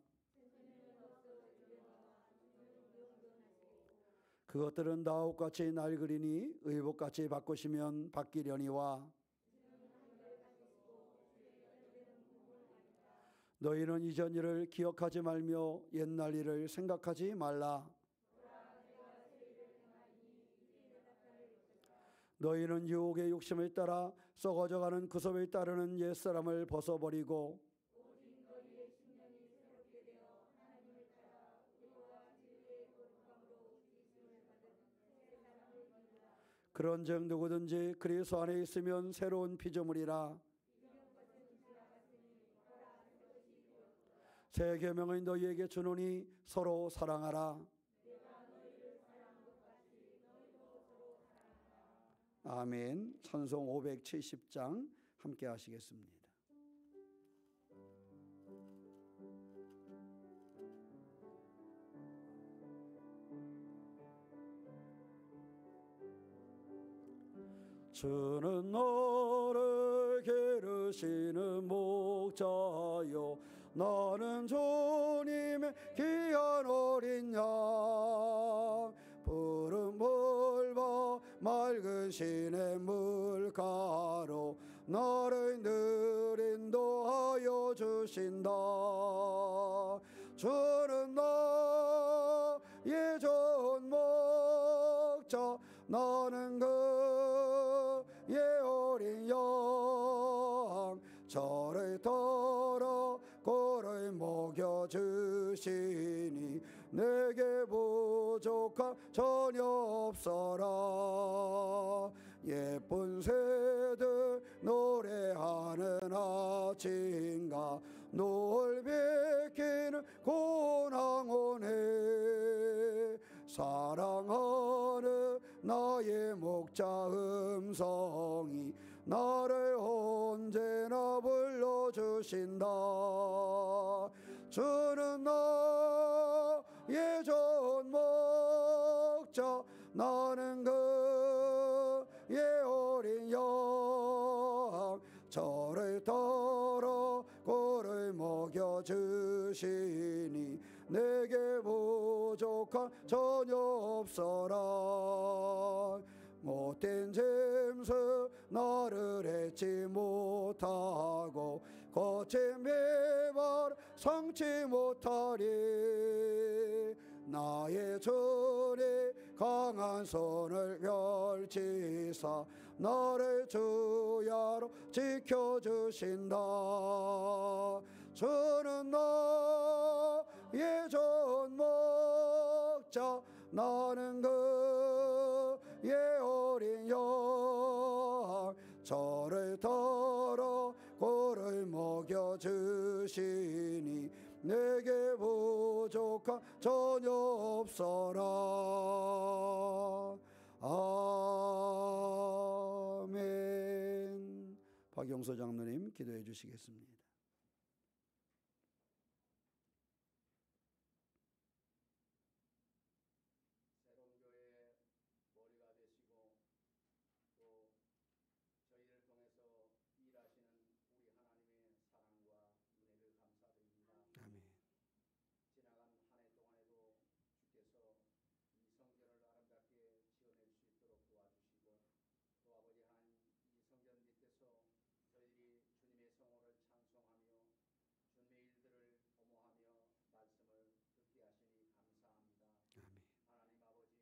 S1: 그것들은 나옥같이 낡으리니 의복같이 바꾸시면 바뀌려니와 너희는 이전 일을 기억하지 말며 옛날 일을 생각하지 말라. 너희는 유혹의 욕심을 따라 썩어져가는 구섭을 따르는 옛사람을 벗어버리고 그런즉 누구든지 그리스도 안에 있으면 새로운 피조물이라. 새 계명을 너희에게 주노니 서로 사랑하라. 아멘. 찬송 570장 함께 하시겠습니다. 주는 너를 기르시는 목자요 나는 주님의 귀한 어린 양 푸른 물과 맑은 시냇 물가로 나를 늘 인도하여 주신다. 주는 나의 좋은 목자 나는 그의 어린 양 저를 따라 꼴을 먹여주시니 내게 부족함 전혀 없어라. 예쁜 새들 노래하는 아침과 노을 비키는 고낭원에 사랑하는 나의 목자 음성이 나를 언제나 불러주신다. 주는 나의 좋은 목자 나는 그의 어린 양 저를 따라 꼴을 먹여주시니 내게 부족함 전혀 없어라. 못된 짐승 나를 잊지 못하고 거친 비바람 삼지 못하리. 나의 주님 강한 손을 펼치사 나를 주야로 지켜주신다. 주는 나의 좋은 목자 나는 그의 어린 양 저를 따라 꼴을 먹여주시니 내게 부족한 전혀 없어라. 아멘. 박영서 장로님 기도해 주시겠습니다.
S2: 새로운 교회의 머리가 되시고 또 저희를 통해서 일하시는 우리 하나님의 사랑과 은혜를 감사드립니다.
S1: 아멘.
S2: 지나간 한 해 동안에도 주께서 이 성전을 아름답게 지어낼 수 있도록 도와주시고 또 아버지 하나님 이 성전 밑에서 저희들이 주님의 성호를 찬송하며 주님의 일들을 도모하며 말씀을 듣게 하시니 감사합니다.
S1: 아멘.
S2: 하나님 아버지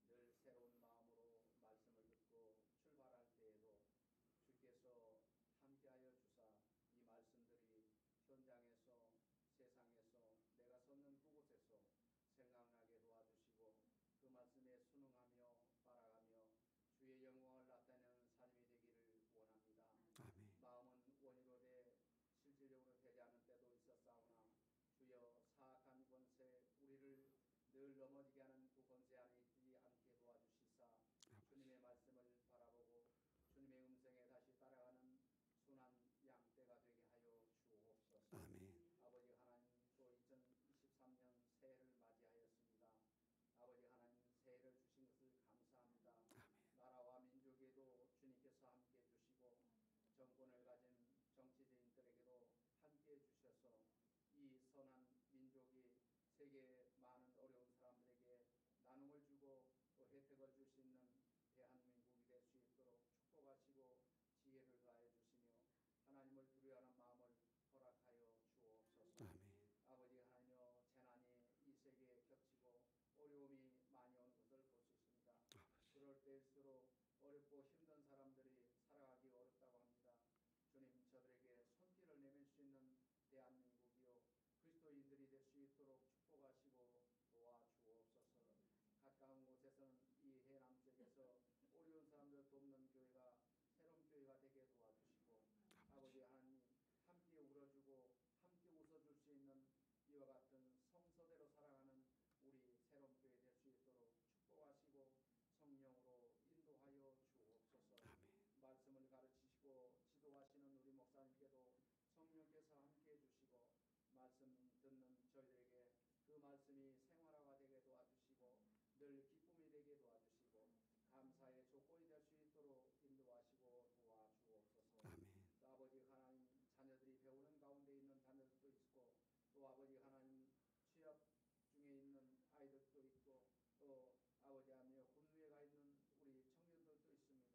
S2: 늘 새로운 마음으로 말씀을 듣고 출발할 때에도 주께서 함께하여 주사 이 말씀들이 현장에서 세상에서 내가 섰는 그곳에서 생각나게 도와주시고 그 말씀에 순응하며 따라가며 주의 영광을 나타내는 삶이 되기를 원합니다.
S1: 아멘.
S2: 마음은 원이로 실질적으로 되지 않을 때도 있었사오나 주여 사악한 권세 우리를 늘 넘어지게 하는 그 권세 안에 있지 않게 도와주시사 주님의 말씀을 바라보고 주님의 음성에 다시 따라가는 순한 양떼가 되게 하여 주옵소서.
S1: 아멘.
S2: 아버지 하나님 또 2023년 새해를 맞이하였습니다. 아버지 하나님 새해를 주신 것을 감사합니다.
S1: 아멘.
S2: 나라와 민족에도 주님께서 함께 주시고 정권을 가진 정치인들에게도 함께 주셔서 이 선한 민족이 세계 많은 어려운 사람들에게 나눔을 주고 또 혜택을 줄 수 있는 대한민국이 될 수 있도록 축복하시고 지혜를 더하여 주시며 하나님을 두려워하는 마음을 허락하여 주옵소서.
S1: 아멘.
S2: 아버지 하나님여 재난이 이 세계에 겹치고 어려움이 많이 오는 것을 볼 수 있습니다.
S1: 아버지.
S2: 그럴 때일수록 어렵고 힘든 사람들이 살아가기 어렵다고 합니다. 주님 저들에게 손길을 내밀 수 있는 대한민국이요 그리스도인들이 될 수 있도록 축복하시고 도와주옵소서. 가까운 곳에서는 이 해남 쪽에서 어려운 사람들 돕는 교회가 새로운 교회가 되게 도와주시고 아버지 하나님 함께 울어주고 함께 웃어줄 수 있는 이와 같은 성서대로 살아가는 우리 새로운 교회 될 수 있도록 축복하시고 성령으로 인도하여 주옵소서.
S1: 아멘.
S2: 말씀을 가르치시고 지도하시는 우리 목사님께도 성령께서 함께 해주시고 말씀 듣는 저희들에게 그 말씀이 생활화가 되게 도와주시고 늘 기쁨이 되게 도와주시고 감사의 조건이 될 수 있도록 인도하시고 도와주옵소서.
S1: 아멘.
S2: 또 아버지 하나님 자녀들이 배우는 가운데 있는 자녀들도 있고 또 아버지 하나님 취업 중에 있는 아이들도 있고 또 아버지 하나님 군무에 가 있는 우리 청년들도 있습니다.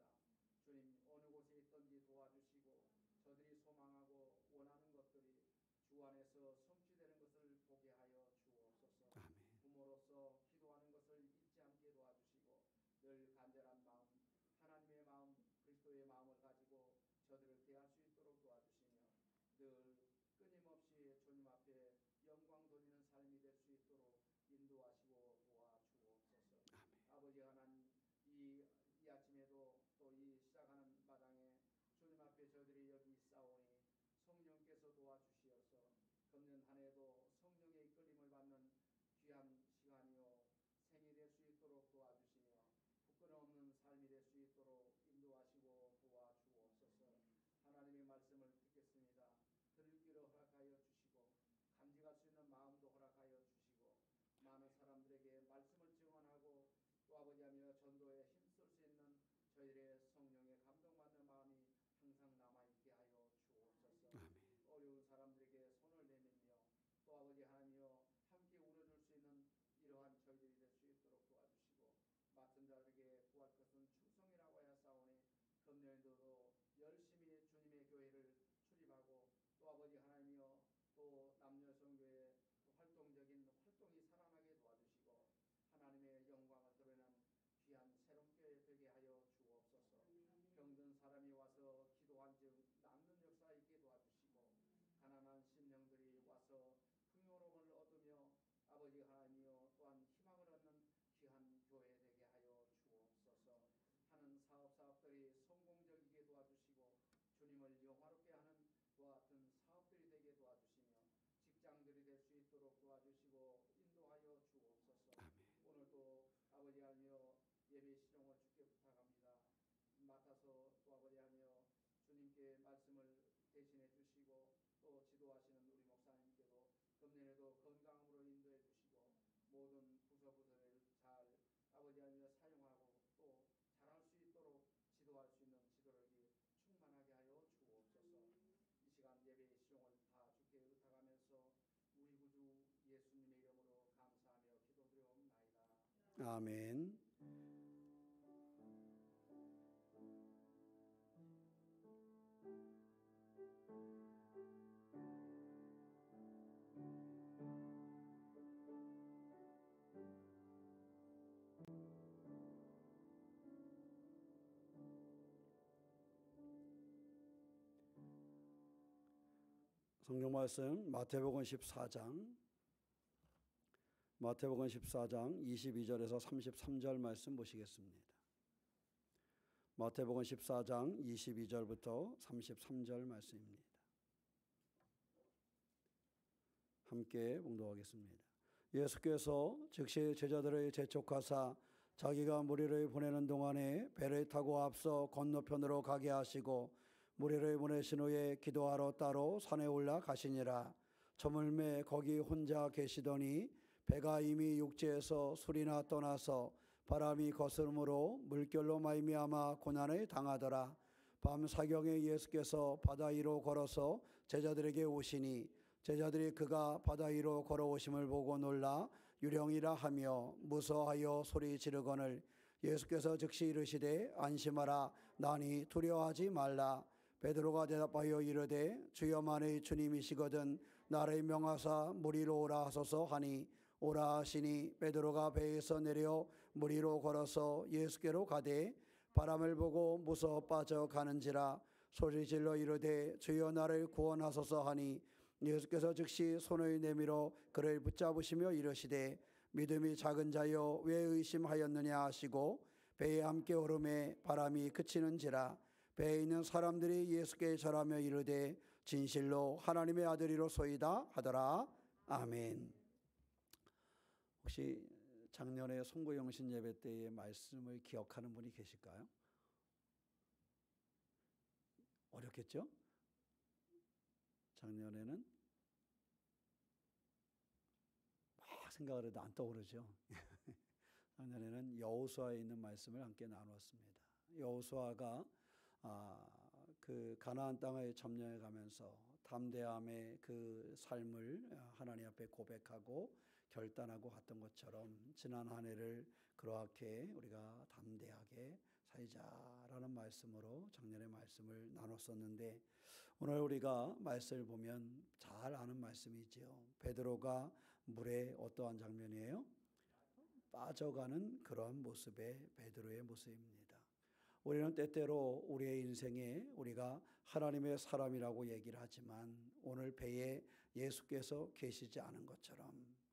S2: 주님 어느 곳에 있든지 도와주시고 저들이 소망하고 원하는 것들이 주 안에서 성취되는 것을 보게 하여 주옵소서.
S1: 아멘.
S2: 부모로서 기도하는 것을 잊지 않게 도와주시고 늘 간절한 마음 하나님의 마음 그리스도의 마음을 가지고 저들을 대할 수 있도록 도와주시며 늘 끊임없이 주님 앞에 영광 돌리는 삶이 될 수 있도록 인도하시고 도와주옵소서.
S1: 아멘.
S2: 아버지 하나님 이 아침에도 또 이 시작하는 마당에 주님 앞에 저희들이 여기 있사오니 성령께서 도와주시어서 금년 한 해도 성령의 이끌림을 받는 귀한 시간이요 생이 될 수 있도록 도와주시며 부끄럼 없는 삶이 될 수 있도록 인도하시고 도와주옵소서. 하나님의 말씀을 듣겠습니다. 들을 귀를 허락하여 주시고 감지할 수 있는 마음도 허락하여 주시고 많은 사람들에게 말씀을 증언하고 또 아버지하며 전도에 힘쓸 수 있는 저희들의 성령의 감동받는 마음이 항상 남아있게 하여 주옵소서.
S1: 아멘.
S2: 어려운 사람들에게 손을 내밀며 또 아버지 하나님이여 함께 울어줄 수 있는 이러한 저희들이 될 수 있도록 도와주시고 맡은 자들에게 구할 것은 충성이라고 하였사오니 금년에도 열심히 주님의 교회를 출입하고 또 아버지 하나님이여 또 남녀성교회 활동적인 활동이 살아나게 도와주시고 기도에 되게 하여 주옵소서. 하는 사업들이 성공적이게 도와주시고 주님을 영화롭게 하는 그와 같은 사업들이 되게 도와주시며 직장들이 될 수 있도록 도와주시고 인도하여 주옵소서.
S1: 아멘.
S2: 오늘도 아버지 하며 예배 시종을 주께 부탁합니다. 맡아서 또 아버지 하며 주님께 말씀을 대신해 주시고 또 지도하시는 우리 목사님께도 금년에도 건강으로 인도해 주시고 모든 부서부서를 잘 아버지 하며 사용하고 또 잘할 수 있도록 지도할 수 있는 지도력이 충만하게 하여 주옵소서. 이 시간 예배의 시종을 다 주께 의탁하면서 우리 구주 예수님의 이름으로 감사하며 기도드려옵나이다.
S1: 아멘. 성경 말씀 마태복음 14장 22절에서 33절 말씀 보시겠습니다. 마태복음 14장 22절부터 33절 말씀입니다. 함께 봉독하겠습니다. 예수께서 즉시 제자들의 재촉하사 자기가 무리를 보내는 동안에 배를 타고 앞서 건너편으로 가게 하시고 무리를 보내신 후에 기도하러 따로 산에 올라가시니라. 저물매 거기 혼자 계시더니 배가 이미 육지에서 술이나 떠나서 바람이 거스름으로 물결로 말미암아 고난을 당하더라. 밤 사경에 예수께서 바다 위로 걸어서 제자들에게 오시니 제자들이 그가 바다 위로 걸어오심을 보고 놀라 유령이라 하며 무서워하여 소리 지르거늘 예수께서 즉시 이르시되 안심하라 나니 두려워하지 말라. 베드로가 대답하여 이르되 주여 만일 주님이시거든 나를 명하사 물 위로 오라 하소서 하니 오라 하시니 베드로가 배에서 내려 물 위로 걸어서 예수께로 가되 바람을 보고 무서워 빠져가는지라 소리질러 이르되 주여 나를 구원하소서 하니 예수께서 즉시 손을 내밀어 그를 붙잡으시며 이르시되 믿음이 작은 자여 왜 의심하였느냐 하시고 배에 함께 오르매 바람이 그치는지라. 배에 있는 사람들이 예수께 절하며 이르되 진실로 하나님의 아들이로소이다 하더라. 아멘. 혹시 작년에 송구영신 예배 때의 말씀을 기억하는 분이 계실까요? 어렵겠죠? 작년에는 막 생각을 해도 안 떠오르죠. 작년에는 여호수아에 있는 말씀을 함께 나누었습니다. 여호수아가 그 가나안 땅을 점령해 가면서 담대함의 그 삶을 하나님 앞에 고백하고 결단하고 갔던 것처럼 지난 한 해를 그렇게 우리가 담대하게 살자라는 말씀으로 작년에 말씀을 나눴었는데 오늘 우리가 말씀을 보면 잘 아는 말씀이지요. 베드로가 물에 어떠한 장면이에요? 빠져가는 그런 모습의 베드로의 모습입니다. 우리는 때때로 우리의 인생에 우리가 하나님의 사람이라고 얘기를 하지만 오늘 배에 예수께서 계시지 않은 것처럼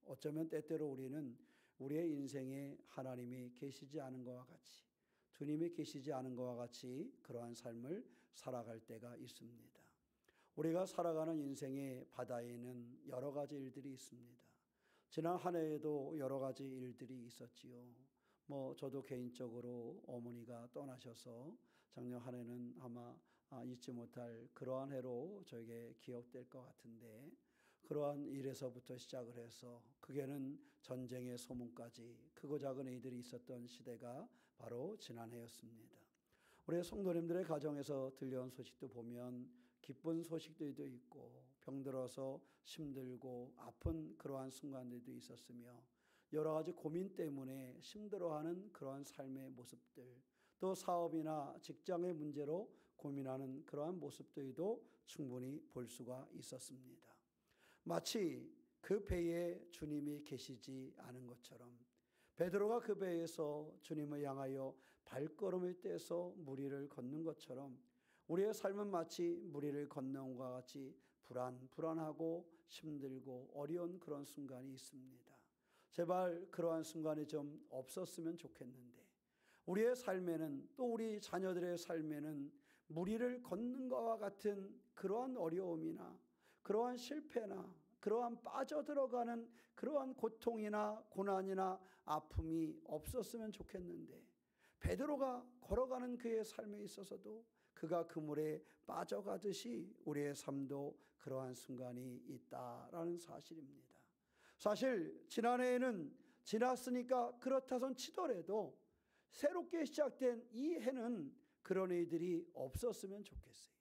S1: 어쩌면 때때로 우리는 우리의 인생에 하나님이 계시지 않은 것과 같이 주님이 계시지 않은 것과 같이 그러한 삶을 살아갈 때가 있습니다. 우리가 살아가는 인생의 바다에는 여러 가지 일들이 있습니다. 지난 한 해에도 여러 가지 일들이 있었지요. 저도 개인적으로 어머니가 떠나셔서 작년 한 해는 아마 잊지 못할 그러한 해로 저에게 기억될 것 같은데 그러한 일에서부터 시작을 해서 그게는 전쟁의 소문까지 크고 작은 일들이 있었던 시대가 바로 지난 해였습니다. 우리 성도님들의 가정에서 들려온 소식도 보면 기쁜 소식들도 있고 병들어서 힘들고 아픈 그러한 순간들도 있었으며 여러 가지 고민 때문에 힘들어하는 그러한 삶의 모습들 또 사업이나 직장의 문제로 고민하는 그러한 모습들도 충분히 볼 수가 있었습니다. 마치 그 배에 주님이 계시지 않은 것처럼 베드로가 그 배에서 주님을 향하여 발걸음을 떼서 물 위를 걷는 것처럼 우리의 삶은 마치 물 위를 걷는 것과 같이 불안하고 힘들고 어려운 그런 순간이 있습니다. 제발 그러한 순간이 좀 없었으면 좋겠는데, 우리의 삶에는, 또 우리 자녀들의 삶에는 무리를 걷는 것과 같은 그러한 어려움이나 그러한 실패나 그러한 빠져들어가는 그러한 고통이나 고난이나 아픔이 없었으면 좋겠는데, 베드로가 걸어가는 그의 삶에 있어서도 그가 그물에 빠져가듯이 우리의 삶도 그러한 순간이 있다라는 사실입니다. 사실 지난해에는 지났으니까 그렇다손 치더라도 새롭게 시작된 이 해는 그런 일들이 없었으면 좋겠어요.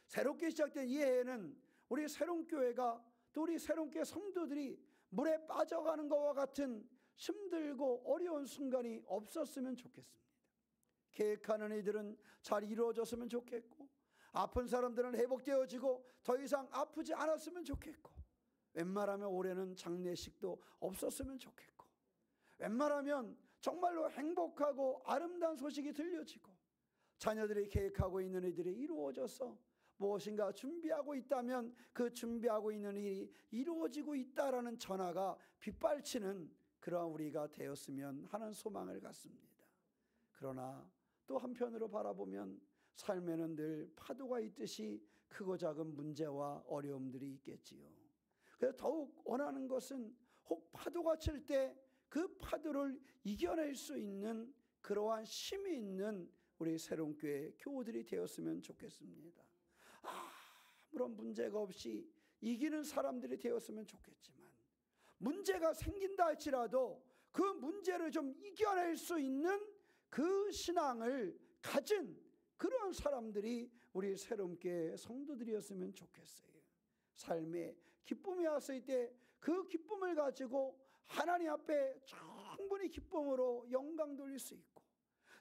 S1: 새롭게 시작된 이 해에는 우리 새롬교회가, 또 우리 새롬교회 성도들이 물에 빠져가는 것과 같은 힘들고 어려운 순간이 없었으면 좋겠습니다. 계획하는 일들은 잘 이루어졌으면 좋겠고, 아픈 사람들은 회복되어지고 더 이상 아프지 않았으면 좋겠고, 웬만하면 올해는 장례식도 없었으면 좋겠고, 웬만하면 정말로 행복하고 아름다운 소식이 들려지고, 자녀들이 계획하고 있는 일들이 이루어져서 무엇인가 준비하고 있다면 그 준비하고 있는 일이 이루어지고 있다라는 전화가 빗발치는 그러한 우리가 되었으면 하는 소망을 갖습니다. 그러나 또 한편으로 바라보면 삶에는 늘 파도가 있듯이 크고 작은 문제와 어려움들이 있겠지요. 그래서 더욱 원하는 것은 혹 파도가 칠 때 그 파도를 이겨낼 수 있는 그러한 힘이 있는 우리 새롬교회 교우들이 되었으면 좋겠습니다. 아무런 문제가 없이 이기는 사람들이 되었으면 좋겠지만, 문제가 생긴다 할지라도 그 문제를 좀 이겨낼 수 있는 그 신앙을 가진 그러한 사람들이 우리 새롬교회 성도들이었으면 좋겠어요. 삶에 기쁨이 왔을 때 그 기쁨을 가지고 하나님 앞에 충분히 기쁨으로 영광 돌릴 수 있고,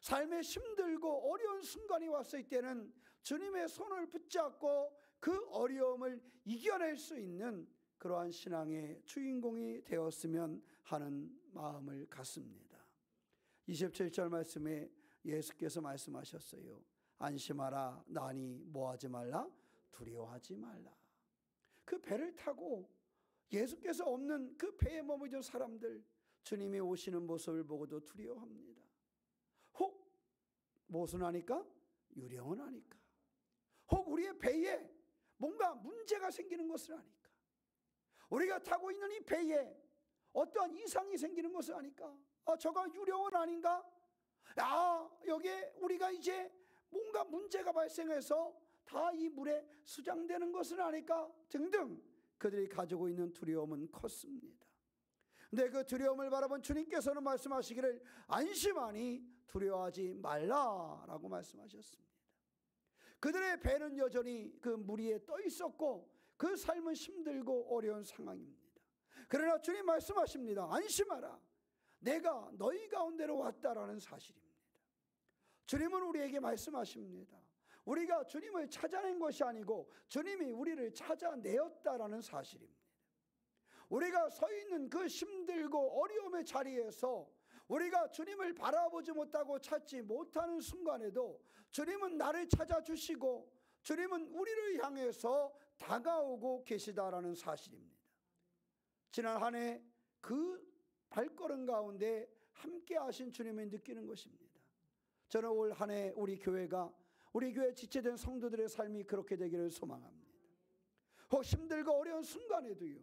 S1: 삶에 힘들고 어려운 순간이 왔을 때는 주님의 손을 붙잡고 그 어려움을 이겨낼 수 있는 그러한 신앙의 주인공이 되었으면 하는 마음을 갖습니다. 27절 말씀에 예수께서 말씀하셨어요. 안심하라, 나니 뭐하지 말라, 두려워하지 말라. 그 배를 타고 예수께서 없는 그 배에 머무던 사람들, 주님이 오시는 모습을 보고도 두려워합니다. 혹 무엇은 아니까? 유령은 아니까? 혹 우리의 배에 뭔가 문제가 생기는 것을 아니까? 우리가 타고 있는 이 배에 어떠한 이상이 생기는 것을 아니까? 저가 유령은 아닌가? 여기에 우리가 이제 뭔가 문제가 발생해서 다 이 물에 수장되는 것은 아닐까? 등등 그들이 가지고 있는 두려움은 컸습니다. 근데 그 두려움을 바라본 주님께서는 말씀하시기를 안심하니 두려워하지 말라라고 말씀하셨습니다. 그들의 배는 여전히 그 물 위에 떠 있었고 그 삶은 힘들고 어려운 상황입니다. 그러나 주님 말씀하십니다. 안심하라, 내가 너희 가운데로 왔다라는 사실입니다. 주님은 우리에게 말씀하십니다. 우리가 주님을 찾아낸 것이 아니고 주님이 우리를 찾아내었다라는 사실입니다. 우리가 서 있는 그 힘들고 어려움의 자리에서 우리가 주님을 바라보지 못하고 찾지 못하는 순간에도 주님은 나를 찾아주시고 주님은 우리를 향해서 다가오고 계시다라는 사실입니다. 지난 한 해 그 발걸음 가운데 함께 하신 주님을 느끼는 것입니다. 저는 올 한 해 우리 교회가, 우리 교회 지체된 성도들의 삶이 그렇게 되기를 소망합니다. 혹 힘들고 어려운 순간에도요,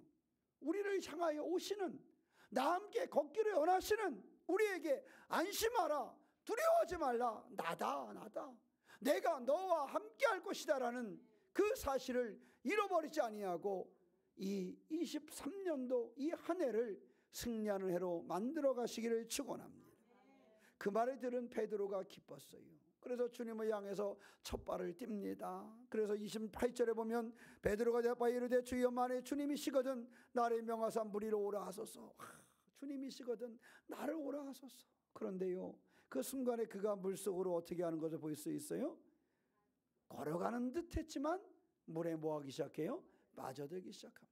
S1: 우리를 향하여 오시는, 나 함께 걷기를 원하시는 우리에게 안심하라, 두려워하지 말라, 나다 내가 너와 함께 할 것이다라는 그 사실을 잃어버리지 아니하고 이 23년도 이 한 해를 승리하는 해로 만들어 가시기를 축원합니다. 그 말을 들은 베드로가 기뻤어요. 그래서 주님을 향해서 첫 발을 띱니다. 그래서 28절에 보면 베드로가 대답하여 이르되 주여 만에 주님이시거든 나를 명하사 무리로 오라 하소서. 주님이시거든 나를 오라 하소서. 그런데요, 그 순간에 그가 물속으로 어떻게 하는 것을 볼 수 있어요? 걸어가는 듯 했지만 물에 뭐하기 시작해요? 빠져들기 시작합니다.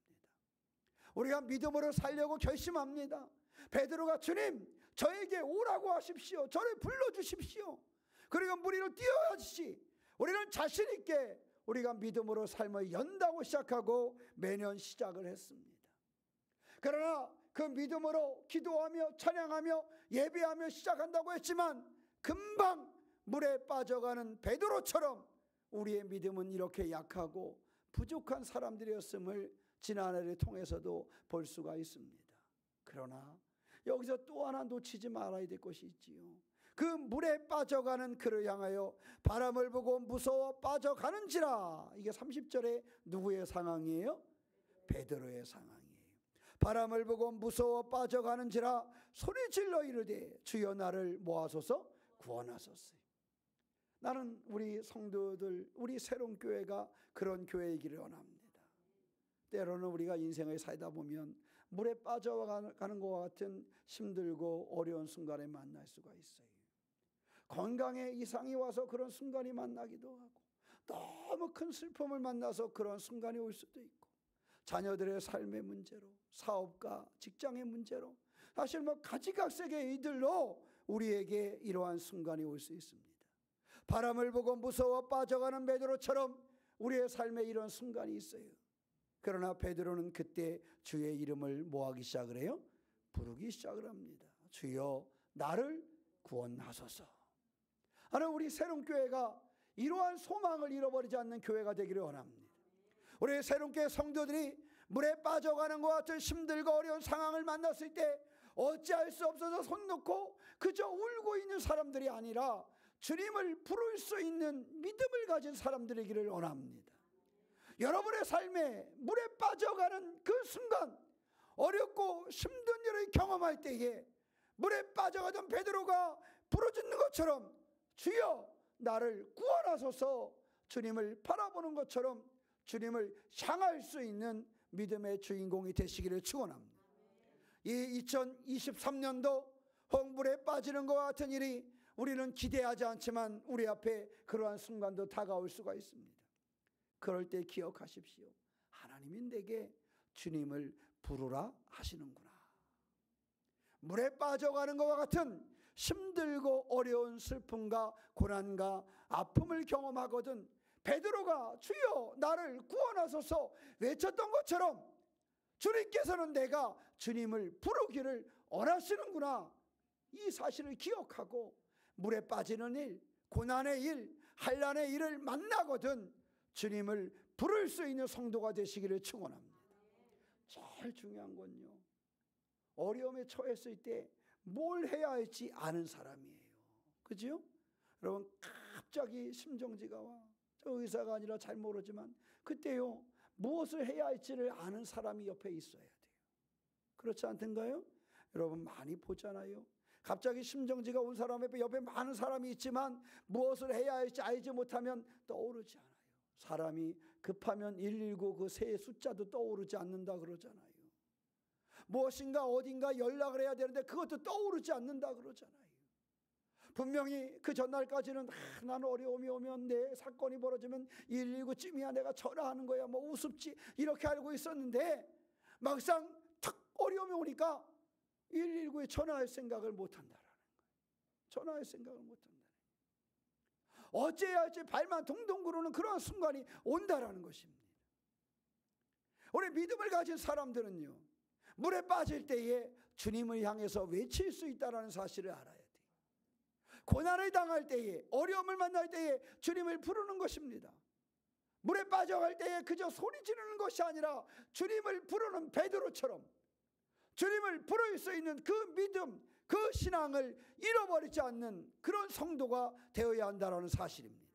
S1: 우리가 믿음으로 살려고 결심합니다. 베드로가 주님 저에게 오라고 하십시오. 저를 불러주십시오. 그리고 무리로 뛰어야지. 우리는 자신 있게 우리가 믿음으로 삶을 연다고 시작하고 매년 시작을 했습니다. 그러나 그 믿음으로 기도하며 찬양하며 예배하며 시작한다고 했지만 금방 물에 빠져가는 베드로처럼 우리의 믿음은 이렇게 약하고 부족한 사람들이었음을 지난해를 통해서도 볼 수가 있습니다. 그러나 여기서 또 하나 놓치지 말아야 될 것이 있지요. 그 물에 빠져가는 그를 향하여 바람을 보고 무서워 빠져가는지라. 이게 30절에 누구의 상황이에요? 베드로의 상황이에요. 바람을 보고 무서워 빠져가는지라 소리질러 이르되 주여 나를 모아소서 구원하소서. 나는 우리 성도들, 우리 새로운 교회가 그런 교회이기를 원합니다. 때로는 우리가 인생을 살다 보면 물에 빠져가는 것과 같은 힘들고 어려운 순간에 만날 수가 있어요. 건강에 이상이 와서 그런 순간이 만나기도 하고, 너무 큰 슬픔을 만나서 그런 순간이 올 수도 있고, 자녀들의 삶의 문제로, 사업과 직장의 문제로, 사실 가지각색의 이들로 우리에게 이러한 순간이 올 수 있습니다. 바람을 보고 무서워 빠져가는 베드로처럼 우리의 삶에 이런 순간이 있어요. 그러나 베드로는 그때 주의 이름을 뭐하기 시작을 해요? 부르기 시작을 합니다. 주여 나를 구원하소서. 하나님, 우리 새로운 교회가 이러한 소망을 잃어버리지 않는 교회가 되기를 원합니다. 우리 새로운 교회 성도들이 물에 빠져가는 것 같은 힘들고 어려운 상황을 만났을 때 어찌할 수 없어서 손 놓고 그저 울고 있는 사람들이 아니라 주님을 부를 수 있는 믿음을 가진 사람들이기를 원합니다. 여러분의 삶에 물에 빠져가는 그 순간, 어렵고 힘든 일을 경험할 때에 물에 빠져가던 베드로가 부르짖는 것처럼 주여 나를 구원하소서, 주님을 바라보는 것처럼 주님을 향할 수 있는 믿음의 주인공이 되시기를 축원합니다. 이 2023년도 홍물에 빠지는 것 같은 일이 우리는 기대하지 않지만 우리 앞에 그러한 순간도 다가올 수가 있습니다. 그럴 때 기억하십시오. 하나님이 내게 주님을 부르라 하시는구나. 물에 빠져가는 것과 같은 힘들고 어려운 슬픔과 고난과 아픔을 경험하거든 베드로가 주여 나를 구원하소서 외쳤던 것처럼 주님께서는 내가 주님을 부르기를 원하시는구나, 이 사실을 기억하고 물에 빠지는 일, 고난의 일, 환난의 일을 만나거든 주님을 부를 수 있는 성도가 되시기를 축원합니다. 제일 중요한 건요, 어려움에 처했을 때 뭘 해야 할지 아는 사람이에요. 그죠? 여러분, 갑자기 심정지가 와. 저 의사가 아니라 잘 모르지만 그때요, 무엇을 해야 할지를 아는 사람이 옆에 있어야 돼요. 그렇지 않던가요? 여러분 많이 보잖아요. 갑자기 심정지가 온 사람 옆에 많은 사람이 있지만 무엇을 해야 할지 알지 못하면 떠오르지 않아요. 사람이 급하면 119 그 세 숫자도 떠오르지 않는다 그러잖아요. 무엇인가 어딘가 연락을 해야 되는데 그것도 떠오르지 않는다 그러잖아요. 분명히 그 전날까지는 나는 어려움이 오면 내 사건이 벌어지면 119쯤이야 내가 전화하는 거야 뭐 우습지 이렇게 알고 있었는데 막상 탁 어려움이 오니까 119에 전화할 생각을 못한다라는 거예요. 전화할 생각을 못한다는 거예요. 어째야 할지 발만 동동 구르는 그런 순간이 온다라는 것입니다. 우리 믿음을 가진 사람들은요, 물에 빠질 때에 주님을 향해서 외칠 수 있다는 사실을 알아야 돼요. 고난을 당할 때에, 어려움을 만날 때에 주님을 부르는 것입니다. 물에 빠져갈 때에 그저 소리 지르는 것이 아니라 주님을 부르는 베드로처럼 주님을 부를 수 있는 그 믿음, 그 신앙을 잃어버리지 않는 그런 성도가 되어야 한다는 사실입니다.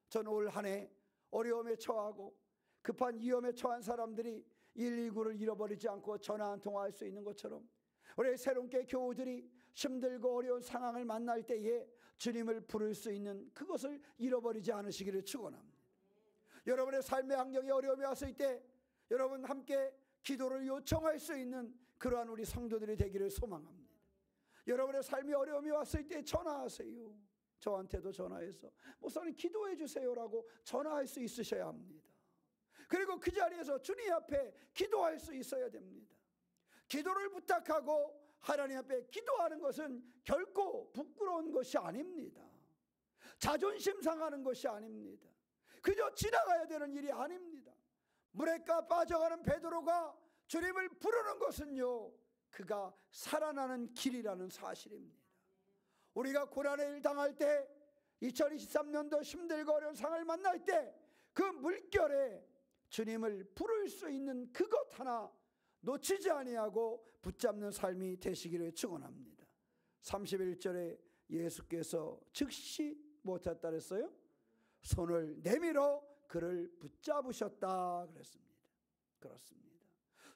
S1: 저는 올 한 해 어려움에 처하고 급한 위험에 처한 사람들이 119를 잃어버리지 않고 전화 한 통화할 수 있는 것처럼 우리 새로운 교우들이 힘들고 어려운 상황을 만날 때에 주님을 부를 수 있는 그것을 잃어버리지 않으시기를 축원합니다. 여러분의 삶의 환경에 어려움이 왔을 때 여러분 함께 기도를 요청할 수 있는 그러한 우리 성도들이 되기를 소망합니다. 여러분의 삶이 어려움이 왔을 때 전화하세요. 저한테도 전화해서 목사님 기도해 주세요라고 전화할 수 있으셔야 합니다. 그리고 그 자리에서 주님 앞에 기도할 수 있어야 됩니다. 기도를 부탁하고 하나님 앞에 기도하는 것은 결코 부끄러운 것이 아닙니다. 자존심 상하는 것이 아닙니다. 그저 지나가야 되는 일이 아닙니다. 물에 빠져가는 베드로가 주님을 부르는 것은요, 그가 살아나는 길이라는 사실입니다. 우리가 고난의 일 당할 때, 2023년도 힘들고 어려운 상황을 만날 때 그 물결에 주님을 부를 수 있는 그것 하나 놓치지 아니하고 붙잡는 삶이 되시기를 축원합니다. 31절에 예수께서 즉시 못했다 그랬어요? 손을 내밀어 그를 붙잡으셨다 그랬습니다. 그렇습니다.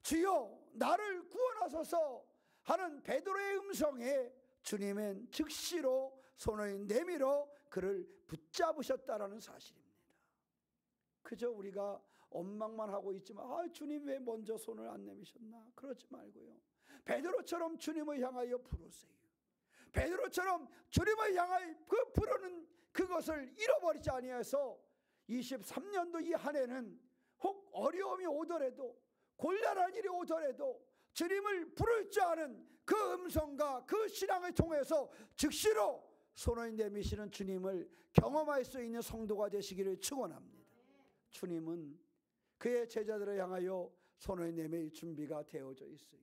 S1: 주여 나를 구원하소서 하는 베드로의 음성에 주님은 즉시로 손을 내밀어 그를 붙잡으셨다라는 사실입니다. 그저 우리가 원망만 하고 있지만 주님 왜 먼저 손을 안 내미셨나? 그러지 말고요. 베드로처럼 주님을 향하여 부르세요. 베드로처럼 주님을 향하여 그 부르는 그것을 잃어버리지 아니해서 23년도 이 한 해는 혹 어려움이 오더라도, 곤란한 일이 오더라도 주님을 부를 줄 아는 그 음성과 그 신앙을 통해서 즉시로 손을 내미시는 주님을 경험할 수 있는 성도가 되시기를 축원합니다. 주님은 그의 제자들을 향하여 손을 내밀 준비가 되어져 있어요.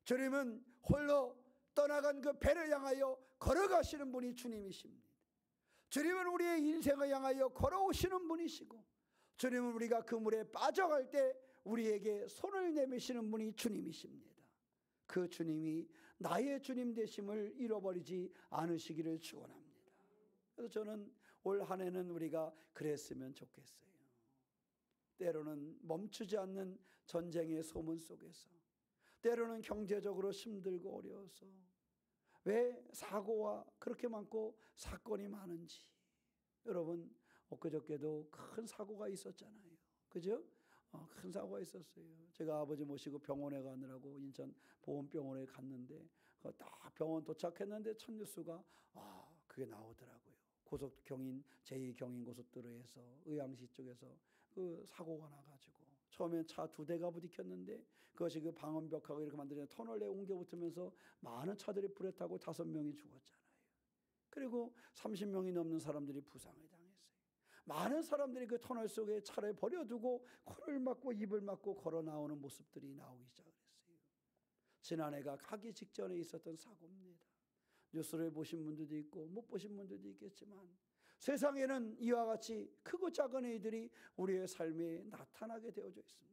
S1: 주님은 홀로 떠나간 그 배를 향하여 걸어가시는 분이 주님이십니다. 주님은 우리의 인생을 향하여 걸어오시는 분이시고, 주님은 우리가 그 물에 빠져갈 때 우리에게 손을 내미시는 분이 주님이십니다. 그 주님이 나의 주님 되심을 잃어버리지 않으시기를 축원합니다. 그래서 저는 올 한 해는 우리가 그랬으면 좋겠어요. 때로는 멈추지 않는 전쟁의 소문 속에서, 때로는 경제적으로 힘들고 어려워서 왜 사고와 그렇게 많고 사건이 많은지. 여러분 엊그저께도 큰 사고가 있었잖아요. 그죠? 큰 사고가 있었어요. 제가 아버지 모시고 병원에 가느라고 인천 보훈병원에 갔는데 딱 병원 도착했는데 첫 뉴스가 그게 나오더라고요. 고속경인 제2경인 고속도로에서 의왕시 쪽에서 그 사고가 나가지고 처음엔 차 2대가 부딪혔는데 그것이 그 방음벽하고 이렇게 만들어진 터널에 옮겨 붙으면서 많은 차들이 불에 타고 5명이 죽었잖아요. 그리고 30명이 넘는 사람들이 부상을 당했어요. 많은 사람들이 그 터널 속에 차를 버려두고 코를 막고 입을 막고 걸어 나오는 모습들이 나오기 시작했어요. 지난해가 가기 직전에 있었던 사고입니다. 뉴스를 보신 분들도 있고 못 보신 분들도 있겠지만 세상에는 이와 같이 크고 작은 일들이 우리의 삶에 나타나게 되어져 있습니다.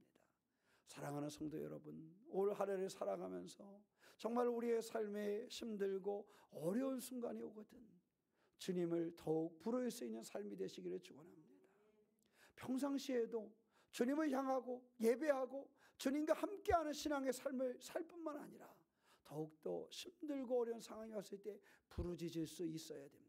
S1: 사랑하는 성도 여러분, 올 한 해를 살아가면서 정말 우리의 삶에 힘들고 어려운 순간이 오거든 주님을 더욱 부를 수 있는 삶이 되시기를 축원합니다. 평상시에도 주님을 향하고 예배하고 주님과 함께하는 신앙의 삶을 살 뿐만 아니라 더욱더 힘들고 어려운 상황이 왔을 때 부르짖을 수 있어야 됩니다.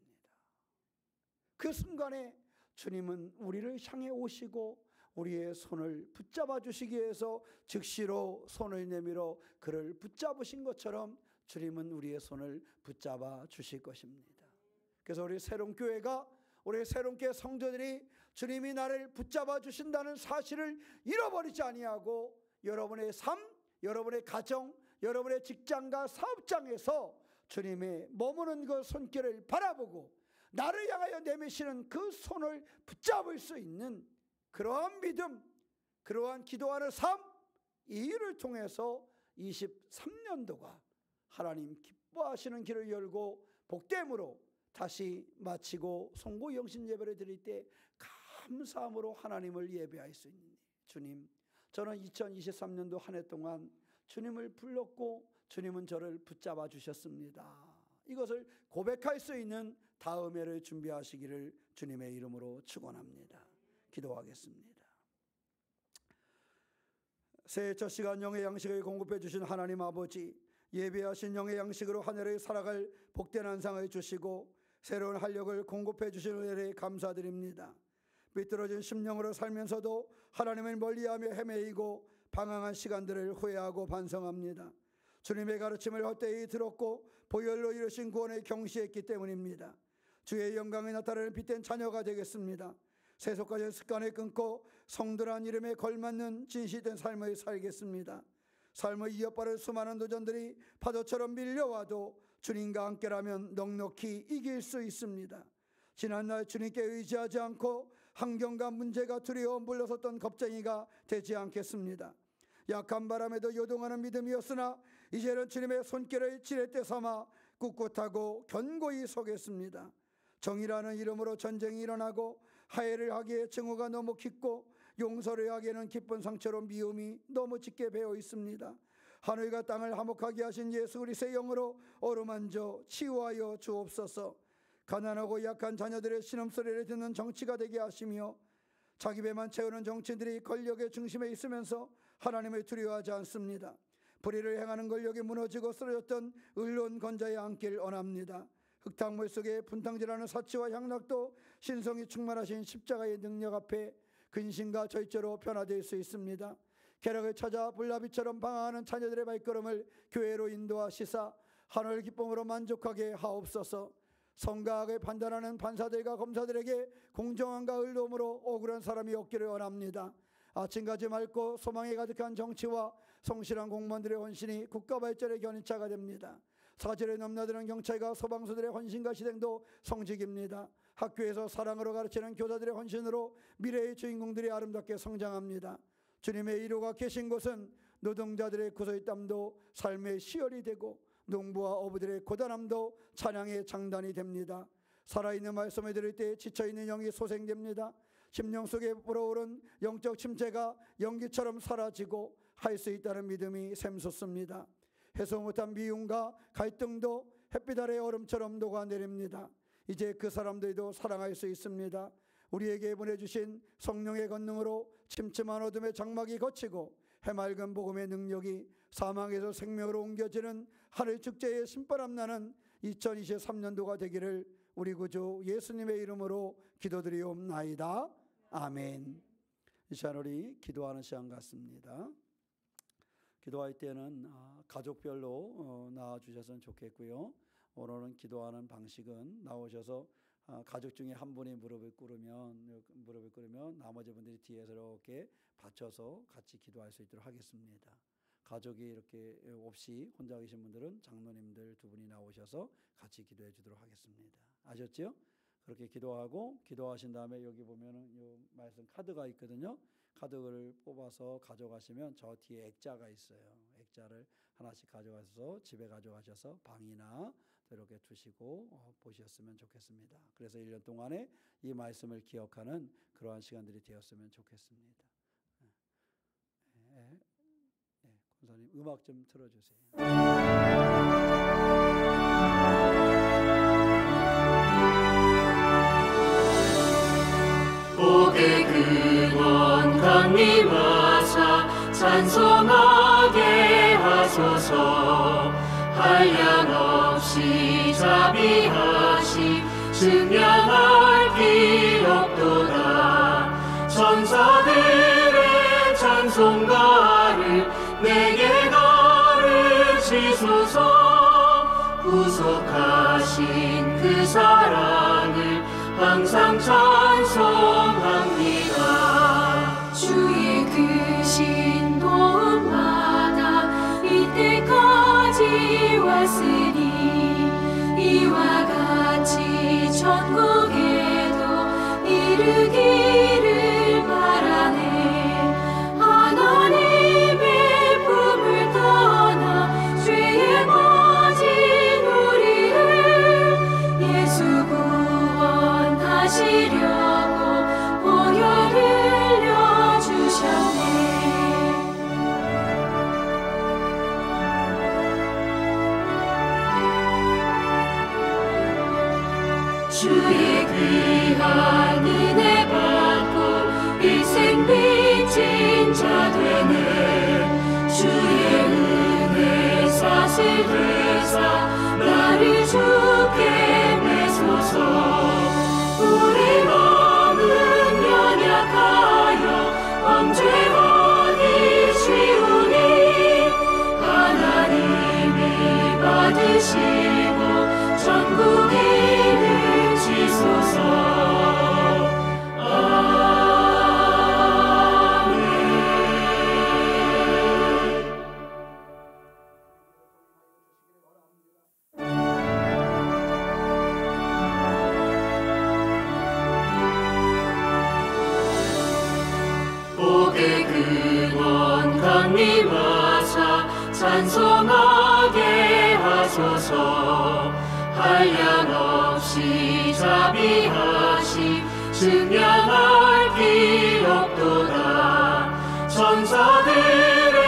S1: 그 순간에 주님은 우리를 향해 오시고 우리의 손을 붙잡아 주시기 위해서 즉시로 손을 내밀어 그를 붙잡으신 것처럼 주님은 우리의 손을 붙잡아 주실 것입니다. 그래서 우리 새롬교회가, 우리 새롬교회 성도들이 주님이 나를 붙잡아 주신다는 사실을 잃어버리지 아니하고 여러분의 삶, 여러분의 가정, 여러분의 직장과 사업장에서 주님의 머무는 그 손길을 바라보고 나를 향하여 내미시는 그 손을 붙잡을 수 있는 그러한 믿음, 그러한 기도하는 삶, 이 일을 통해서 23년도가 하나님 기뻐하시는 길을 열고 복됨으로 다시 마치고 송구 영신 예배를 드릴 때 감사함으로 하나님을 예배할 수 있는 주님, 저는 2023년도 한 해 동안 주님을 불렀고 주님은 저를 붙잡아 주셨습니다. 이것을 고백할 수 있는 다음 해를 준비하시기를 주님의 이름으로 축원합니다. 기도하겠습니다. 새해 첫 시간 영의 양식을 공급해 주신 하나님 아버지, 예배하신 영의 양식으로 한 해를 살아갈 복된 한상을 주시고 새로운 활력을 공급해 주신 은혜에 감사드립니다. 비뚤어진 심령으로 살면서도 하나님을 멀리하며 헤매이고 방황한 시간들을 후회하고 반성합니다. 주님의 가르침을 헛되이 들었고 보혈로 이루신 구원을 경시했기 때문입니다. 주의 영광이 나타나는 빛된 자녀가 되겠습니다. 세속과의 습관을 끊고 성도란 이름에 걸맞는 진실된 삶을 살겠습니다. 삶을 이어받을 수많은 도전들이 파도처럼 밀려와도 주님과 함께라면 넉넉히 이길 수 있습니다. 지난날 주님께 의지하지 않고 환경과 문제가 두려워 물러섰던 겁쟁이가 되지 않겠습니다. 약한 바람에도 요동하는 믿음이었으나 이제는 주님의 손길을 지렛대 삼아 꿋꿋하고 견고히 서겠습니다. 정의라는 이름으로 전쟁이 일어나고 화해를 하기에 증오가 너무 깊고 용서를 하기에는 깊은 상처로 미움이 너무 짙게 배어 있습니다. 하늘과 땅을 화목하게 하신 예수 그리스도의 영으로 어루만져 치유하여 주옵소서. 가난하고 약한 자녀들의 신음소리를 듣는 정치가 되게 하시며 자기 배만 채우는 정치인들이 권력의 중심에 있으면서 하나님을 두려워하지 않습니다. 불의를 행하는 권력이 무너지고 쓰러졌던 언론 건자에 앉길 원합니다. 흙탕물 속에 분탕질하는 사치와 향락도 신성이 충만하신 십자가의 능력 앞에 근심과 절제로 변화될 수 있습니다. 쾌락을 찾아 불나비처럼 방황하는 자녀들의 발걸음을 교회로 인도하시사 하늘 기쁨으로 만족하게 하옵소서. 선과 악을 판단하는 판사들과 검사들에게 공정함과 의로움으로 억울한 사람이 없기를 원합니다. 아침까지 맑고 소망이 가득한 정치와 성실한 공무원들의 헌신이 국가 발전의 견인차가 됩니다. 사지를 넘나드는 경찰과 소방서들의 헌신과 희생도 성직입니다. 학교에서 사랑으로 가르치는 교사들의 헌신으로 미래의 주인공들이 아름답게 성장합니다. 주님의 이루가 계신 곳은 노동자들의 구슬 땀도 삶의 시열이 되고 농부와 어부들의 고단함도 찬양의 장단이 됩니다. 살아있는 말씀을 들을 때 지쳐있는 영이 소생됩니다. 심령 속에 불어오른 영적 침체가 연기처럼 사라지고 할 수 있다는 믿음이 샘솟습니다. 해소 못한 미움과 갈등도 햇빛 아래 얼음처럼 녹아내립니다. 이제 그 사람들도 사랑할 수 있습니다. 우리에게 보내주신 성령의 권능으로 침침한 어둠의 장막이 걷히고 해맑은 복음의 능력이 사망에서 생명으로 옮겨지는 하늘 축제의 신바람 나는 2023년도가 되기를 우리 구주 예수님의 이름으로 기도드리옵나이다. 아멘. 이 시간 우리 기도하는 시간 같습니다. 기도할 때는 가족별로 나와주셨으면 좋겠고요. 오늘은 기도하는 방식은 나오셔서 가족 중에 한 분이 무릎을 꿇으면 나머지 분들이 뒤에서 이렇게 받쳐서 같이 기도할 수 있도록 하겠습니다. 가족이 이렇게 없이 혼자 계신 분들은 장로님들 두 분이 나오셔서 같이 기도해 주도록 하겠습니다. 아셨죠? 그렇게 기도하고 기도하신 다음에 여기 보면은 이 말씀 카드가 있거든요. 카드를 뽑아서 가져가시면 저 뒤에 액자가 있어요. 액자를 하나씩 가져가셔서 집에 가져가셔서 방이나 이렇게 두시고 보셨으면 좋겠습니다. 그래서 1년 동안에 이 말씀을 기억하는 그러한 시간들이 되었으면 좋겠습니다. 권사님 음악 좀 틀어주세요.
S3: 복의 근원 강림하사 찬송하게 하소서. 한량없이 자비하시 증량할 길 없도다. 천사들의 찬송가를 내게 가르치소서. 구속하신 그 사랑을 항상 찬송합니다.
S4: 주의 그 신도마다 이때까지 왔으니 이와 같이 천국에도 이르기를 바라네. 하나님의 품을 떠나 죄에 빠진 우리를 예수 구원하시려고 보혈 흘려주셨네. 주의 귀한 은혜 받고 일생 빚진 자 되네. 주의 은혜 사실 되사 나를 주께 매소서. 우리 마음은 연약하여 범죄하기 쉬우니 하나님이 받으시고 전국 이르시소서. 복의 근원 강림하사 찬송하
S3: 하소서. 한량없이 자비하시 증량할 기록도다. 천사들의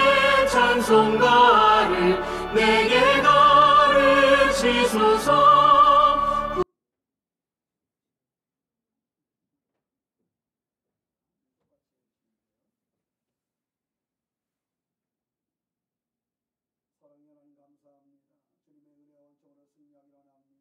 S3: 찬송가를 내게 가르치소서.
S2: 사랑의 하나님 감사합니다. 주님의 은혜와 원총으로 승리하기 원합니다.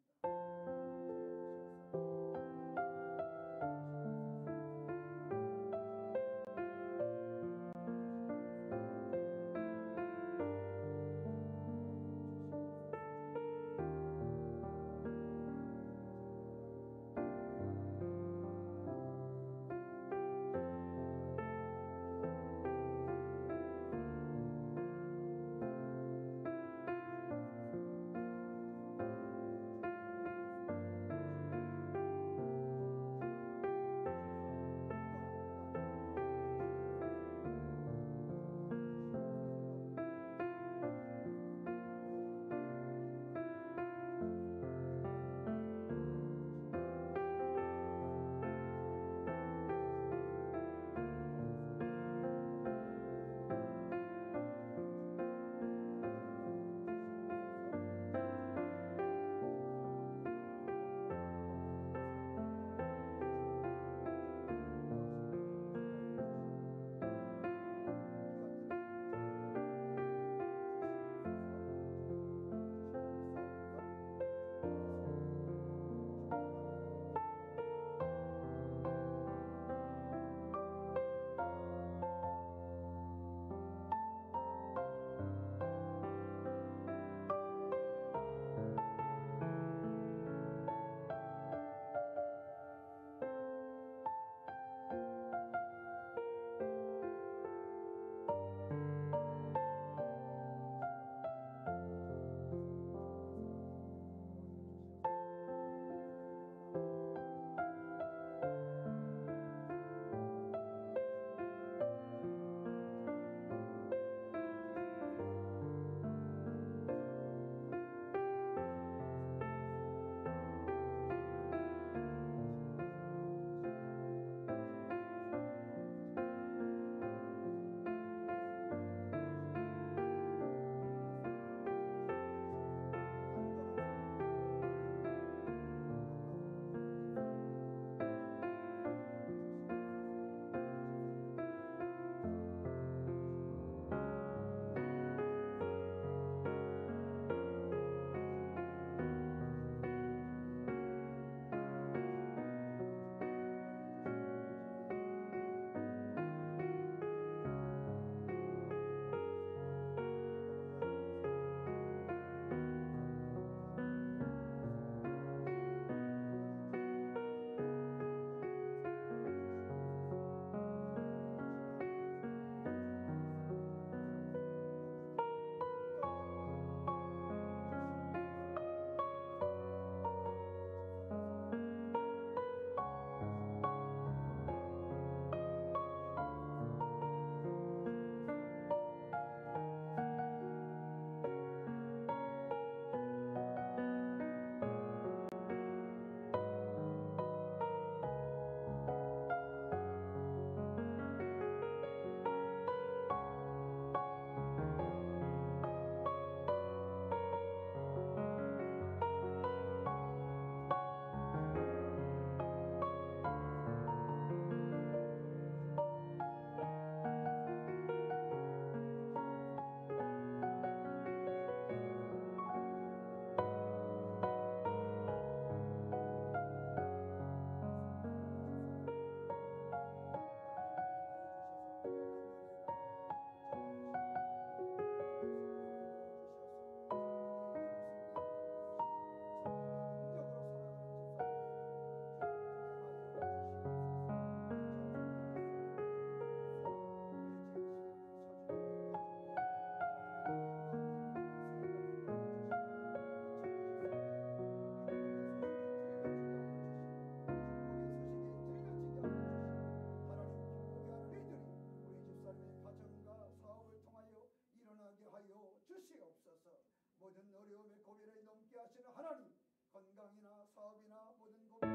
S5: 모든 어려움의 고비를
S1: 함께 하시는 하나님, 건강이나 사업이나 모든 고민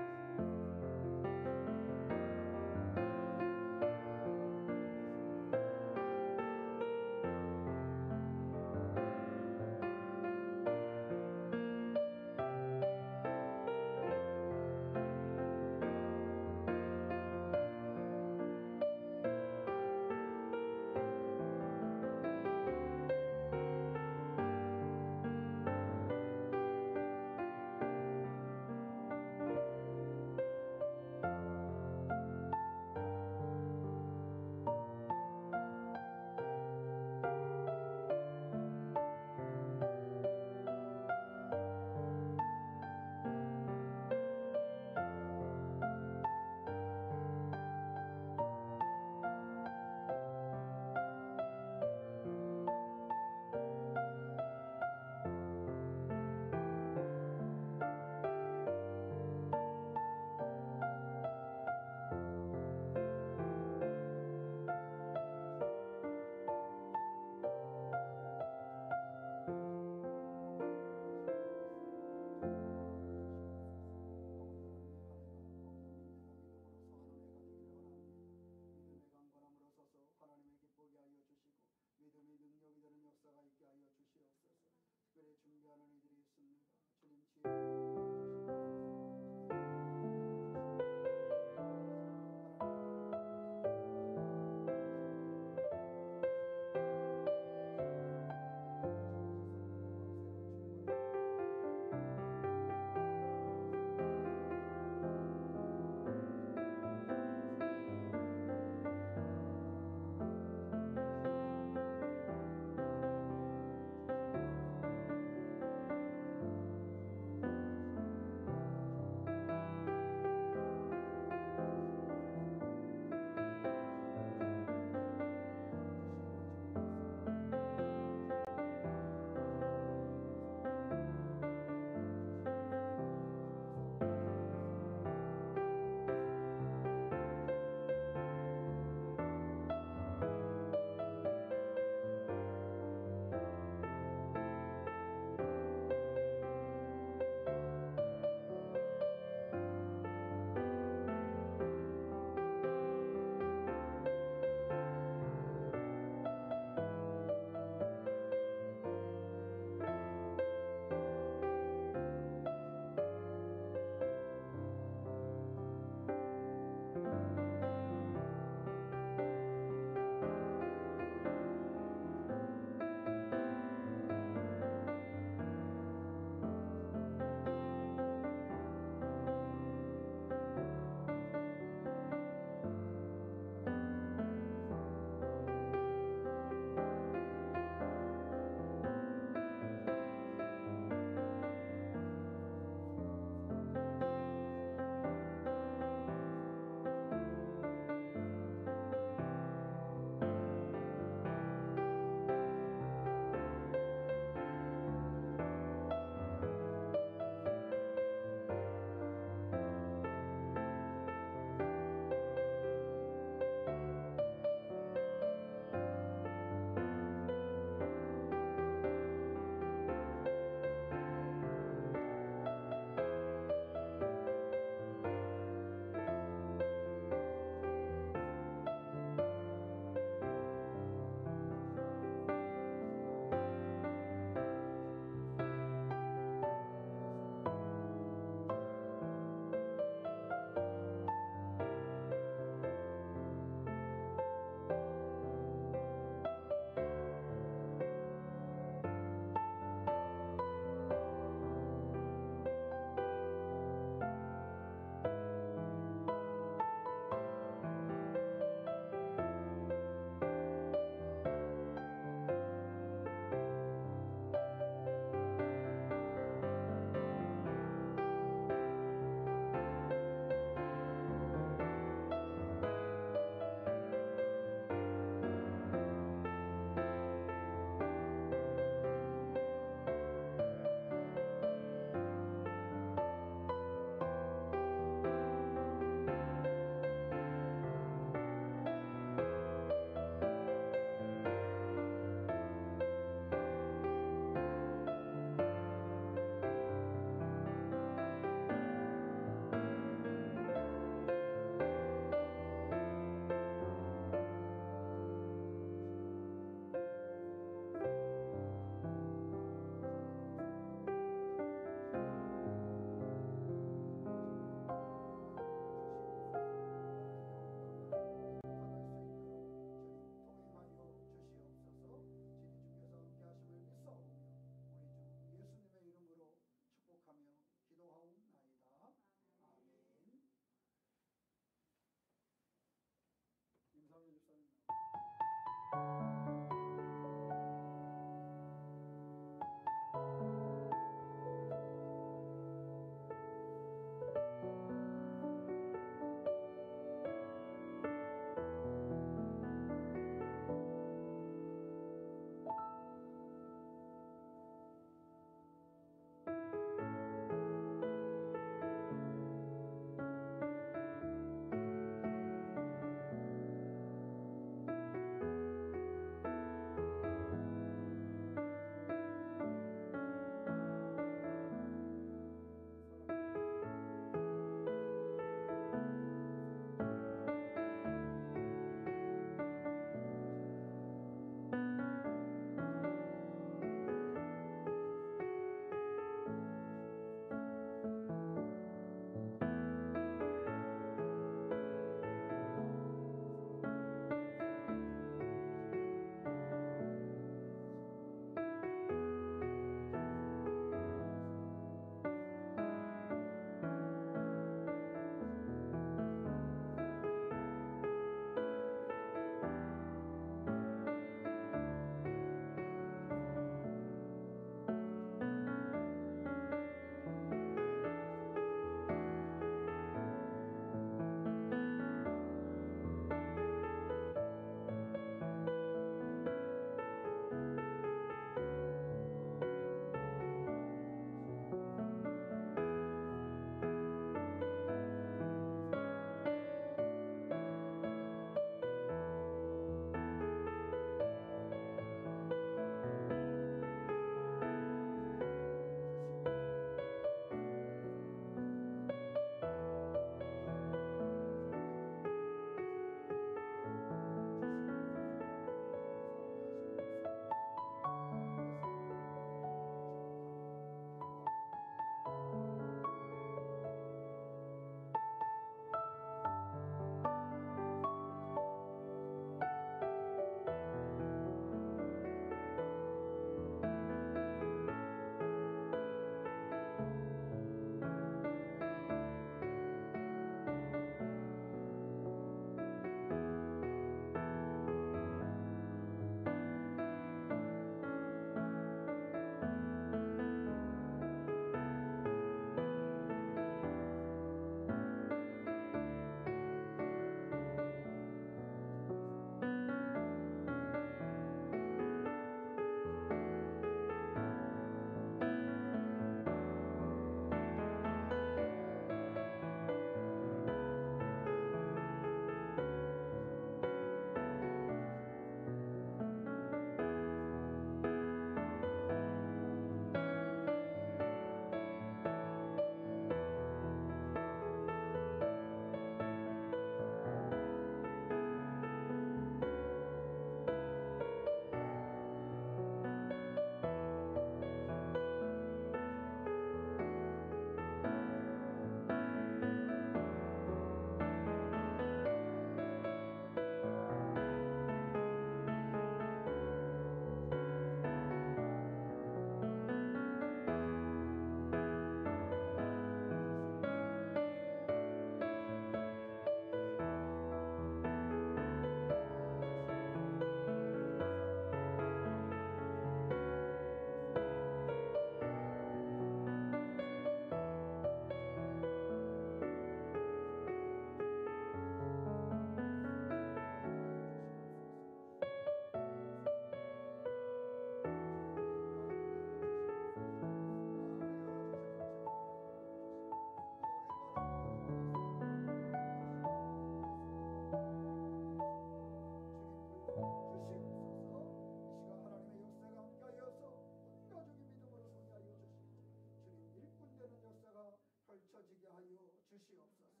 S5: 펼쳐지게 하여 주시옵소서.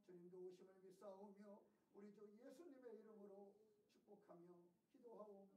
S5: 주님 도우심을 믿사오며 우리 주 예수님의 이름으로 축복하며 기도하옵나이다.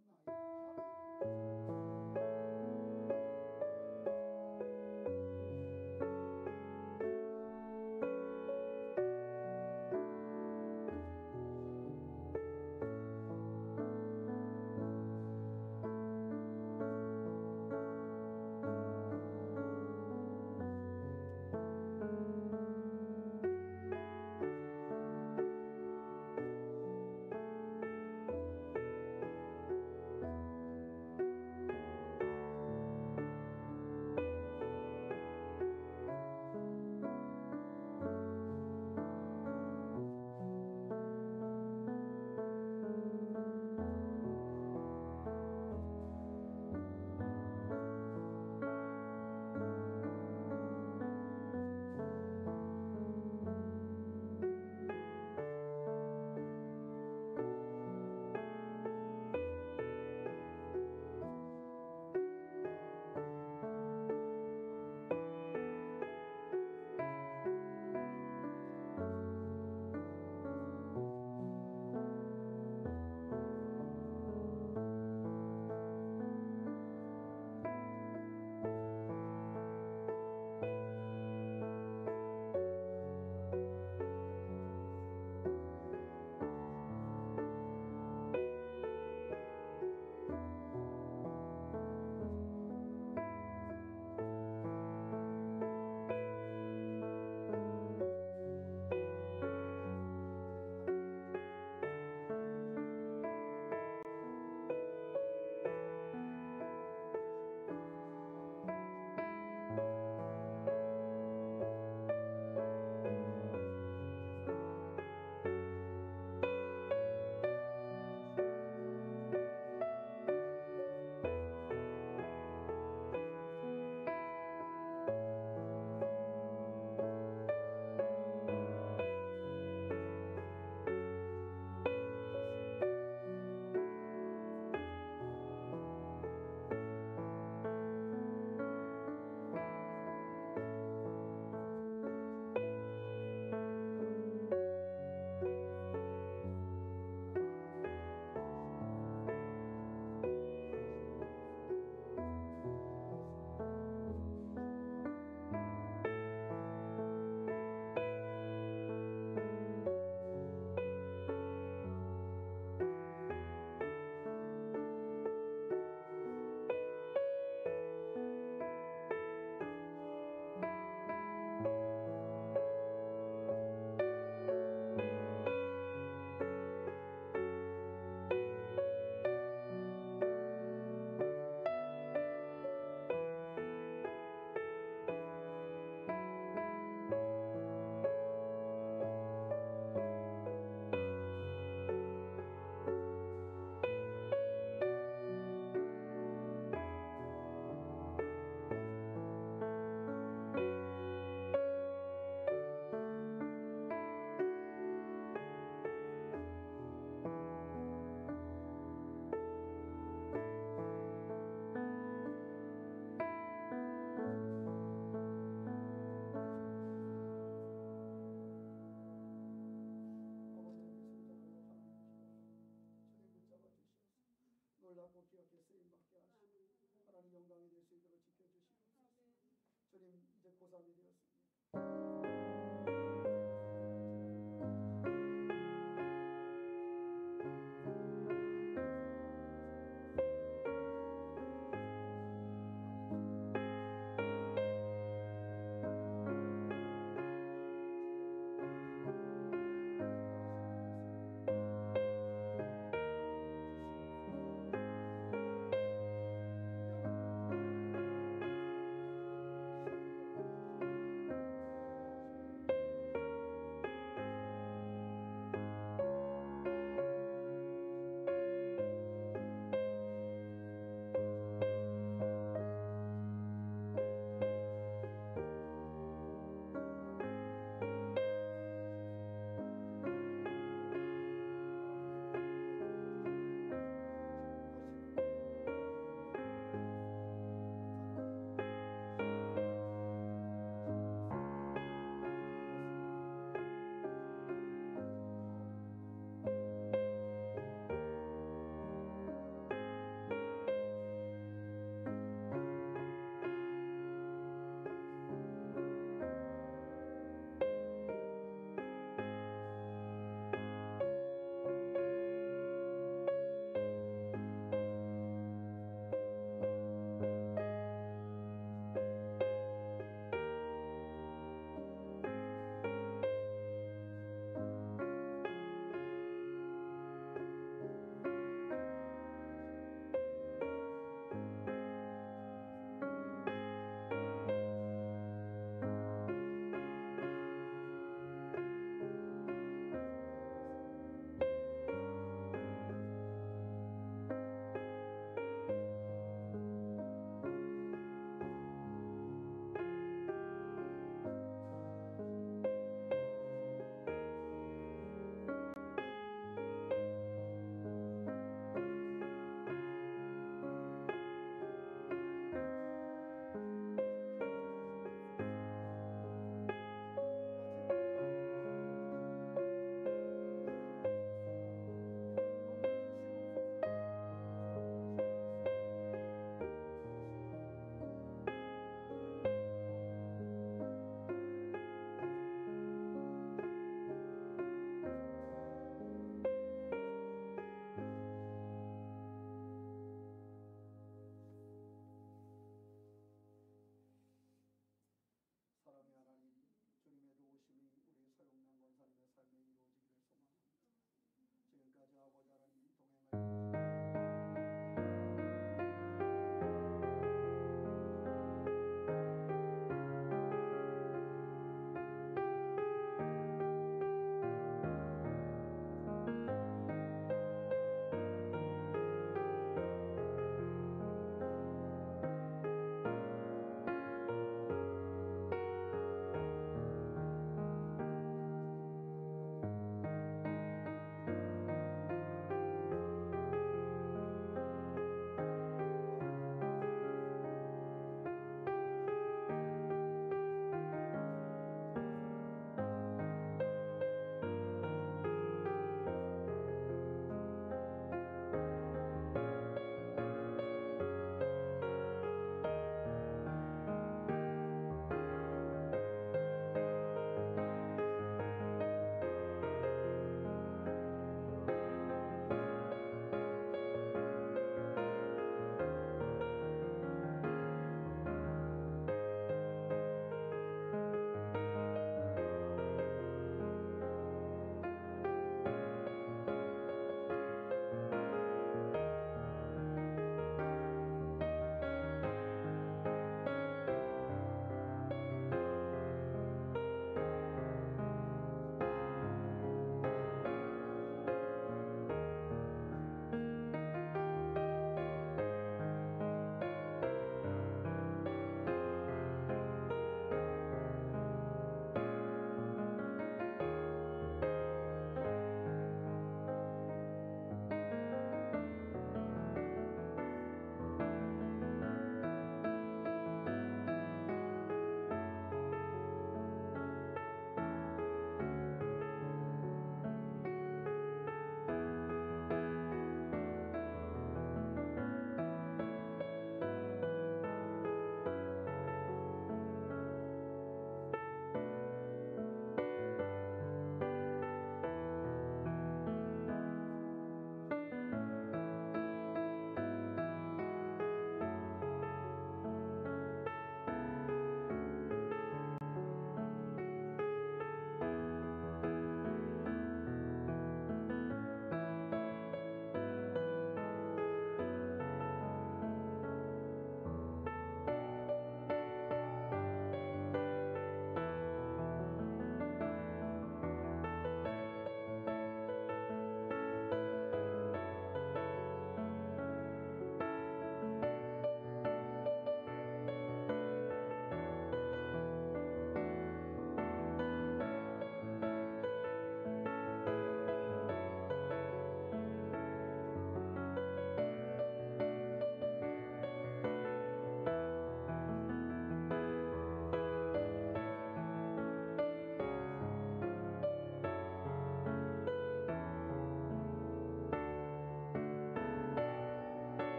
S5: 자꾸 기억해 쓰임받게 하시고 하나님 영광이 될 수 있도록 지켜주시옵소서. 주님 이제 고3이 되었습니다.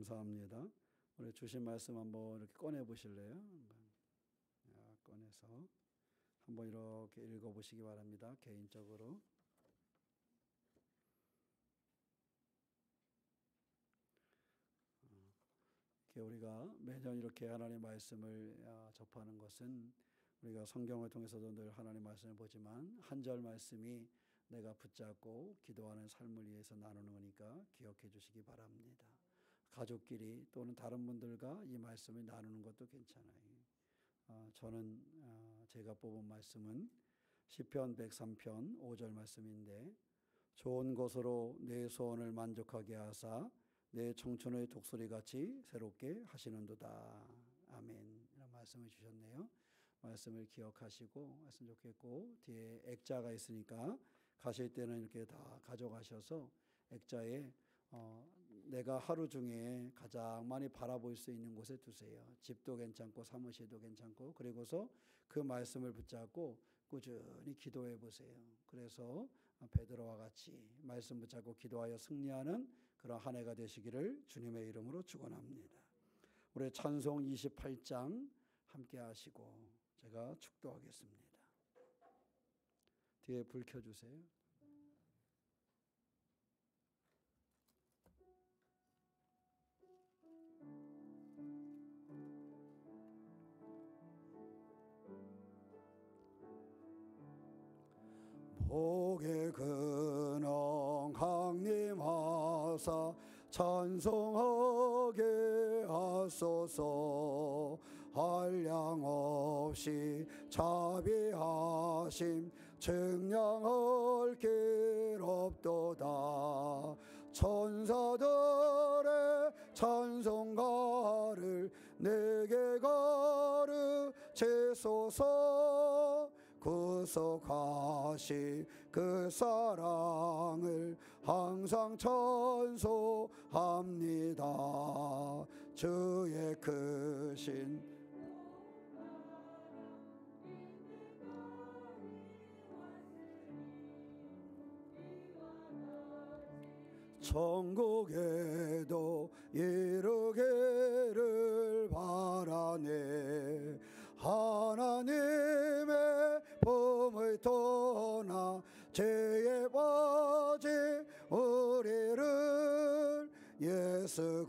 S1: 감사합니다. 우리 주신 말씀 한번 이렇게 꺼내 보실래요? 꺼내서 한번 이렇게 읽어 보시기 바랍니다. 개인적으로. 우리가 매년 이렇게 하나님의 말씀을 접하는 것은 우리가 성경을 통해서도 늘 하나님의 말씀을 보지만 한 절 말씀이 내가 붙잡고 기도하는 삶을 위해서 나누는 거니까 기억해 주시기 바랍니다. 가족끼리 또는 다른 분들과 이 말씀을 나누는 것도 괜찮아요. 저는 제가 뽑은 말씀은 시편 103편 5절 말씀인데, 좋은 것으로 내 소원을 만족하게 하사 내 청춘의 독수리같이 새롭게 하시는도다. 아멘. 이런 말씀을 주셨네요. 말씀을 기억하시고 했으면 좋겠고, 뒤에 액자가 있으니까 가실 때는 이렇게 다 가져가셔서 액자에 내가 하루 중에 가장 많이 바라볼 수 있는 곳에 두세요. 집도 괜찮고 사무실도 괜찮고, 그리고서 그 말씀을 붙잡고 꾸준히 기도해 보세요. 그래서 베드로와 같이 말씀 붙잡고 기도하여 승리하는 그런 한 해가 되시기를 주님의 이름으로 축원합니다. 우리 찬송 28장 함께 하시고 제가 축도하겠습니다. 뒤에 불 켜주세요. 복의 근원 강림하사 찬송하게 하소서. 한량없이 자비하심 증량할 길 없도다. 천사들의 찬송가를 내게 가르치소서. 구속하시 그 사랑을 항상 찬송합니다. 주의 크신 천국에도 이르기를 바라네. 하나님의 품을 떠나 죄에 빠진 우리를 예수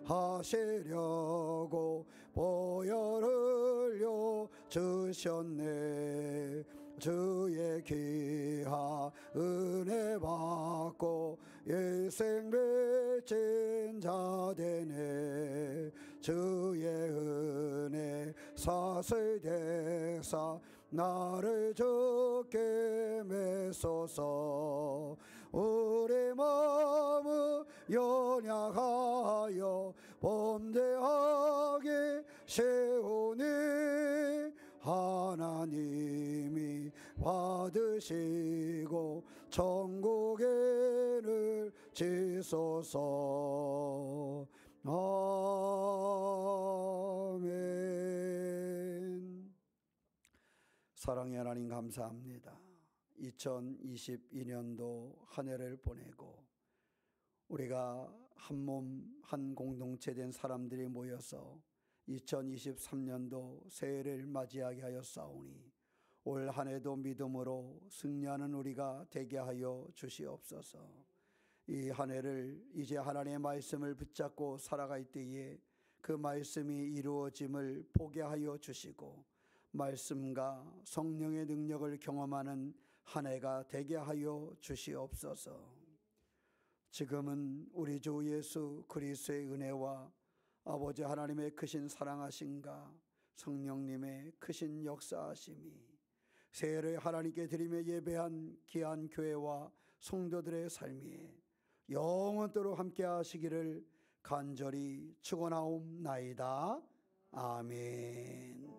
S1: 구원하시려고 보혈 흘려 주셨네. 주의 귀한 은혜 받고 일생 빚진 자 되네. 주의 은혜 사슬대사 나를 주께 메소서. 우리 마음을 연약하여 범죄하기 쉬우니 하나님이 받으시고 천국에를 지소서. 아멘. 사랑의 하나님 감사합니다. 2022년도 한 해를 보내고 우리가 한 몸 한 공동체 된 사람들이 모여서 2023년도 새해를 맞이하게 하였사오니 올 한 해도 믿음으로 승리하는 우리가 되게 하여 주시옵소서. 이 한 해를 이제 하나님의 말씀을 붙잡고 살아갈 때에 그 말씀이 이루어짐을 보게 하여 주시고 말씀과 성령의 능력을 경험하는 한 해가 되게 하여 주시옵소서. 지금은 우리 주 예수 그리스도의 은혜와 아버지 하나님의 크신 사랑하심과 성령님의 크신 역사하심이 새해를 하나님께 드리며 예배한 귀한 교회와 성도들의 삶에 영원토록 함께 하시기를 간절히 축원하옵나이다. 아멘.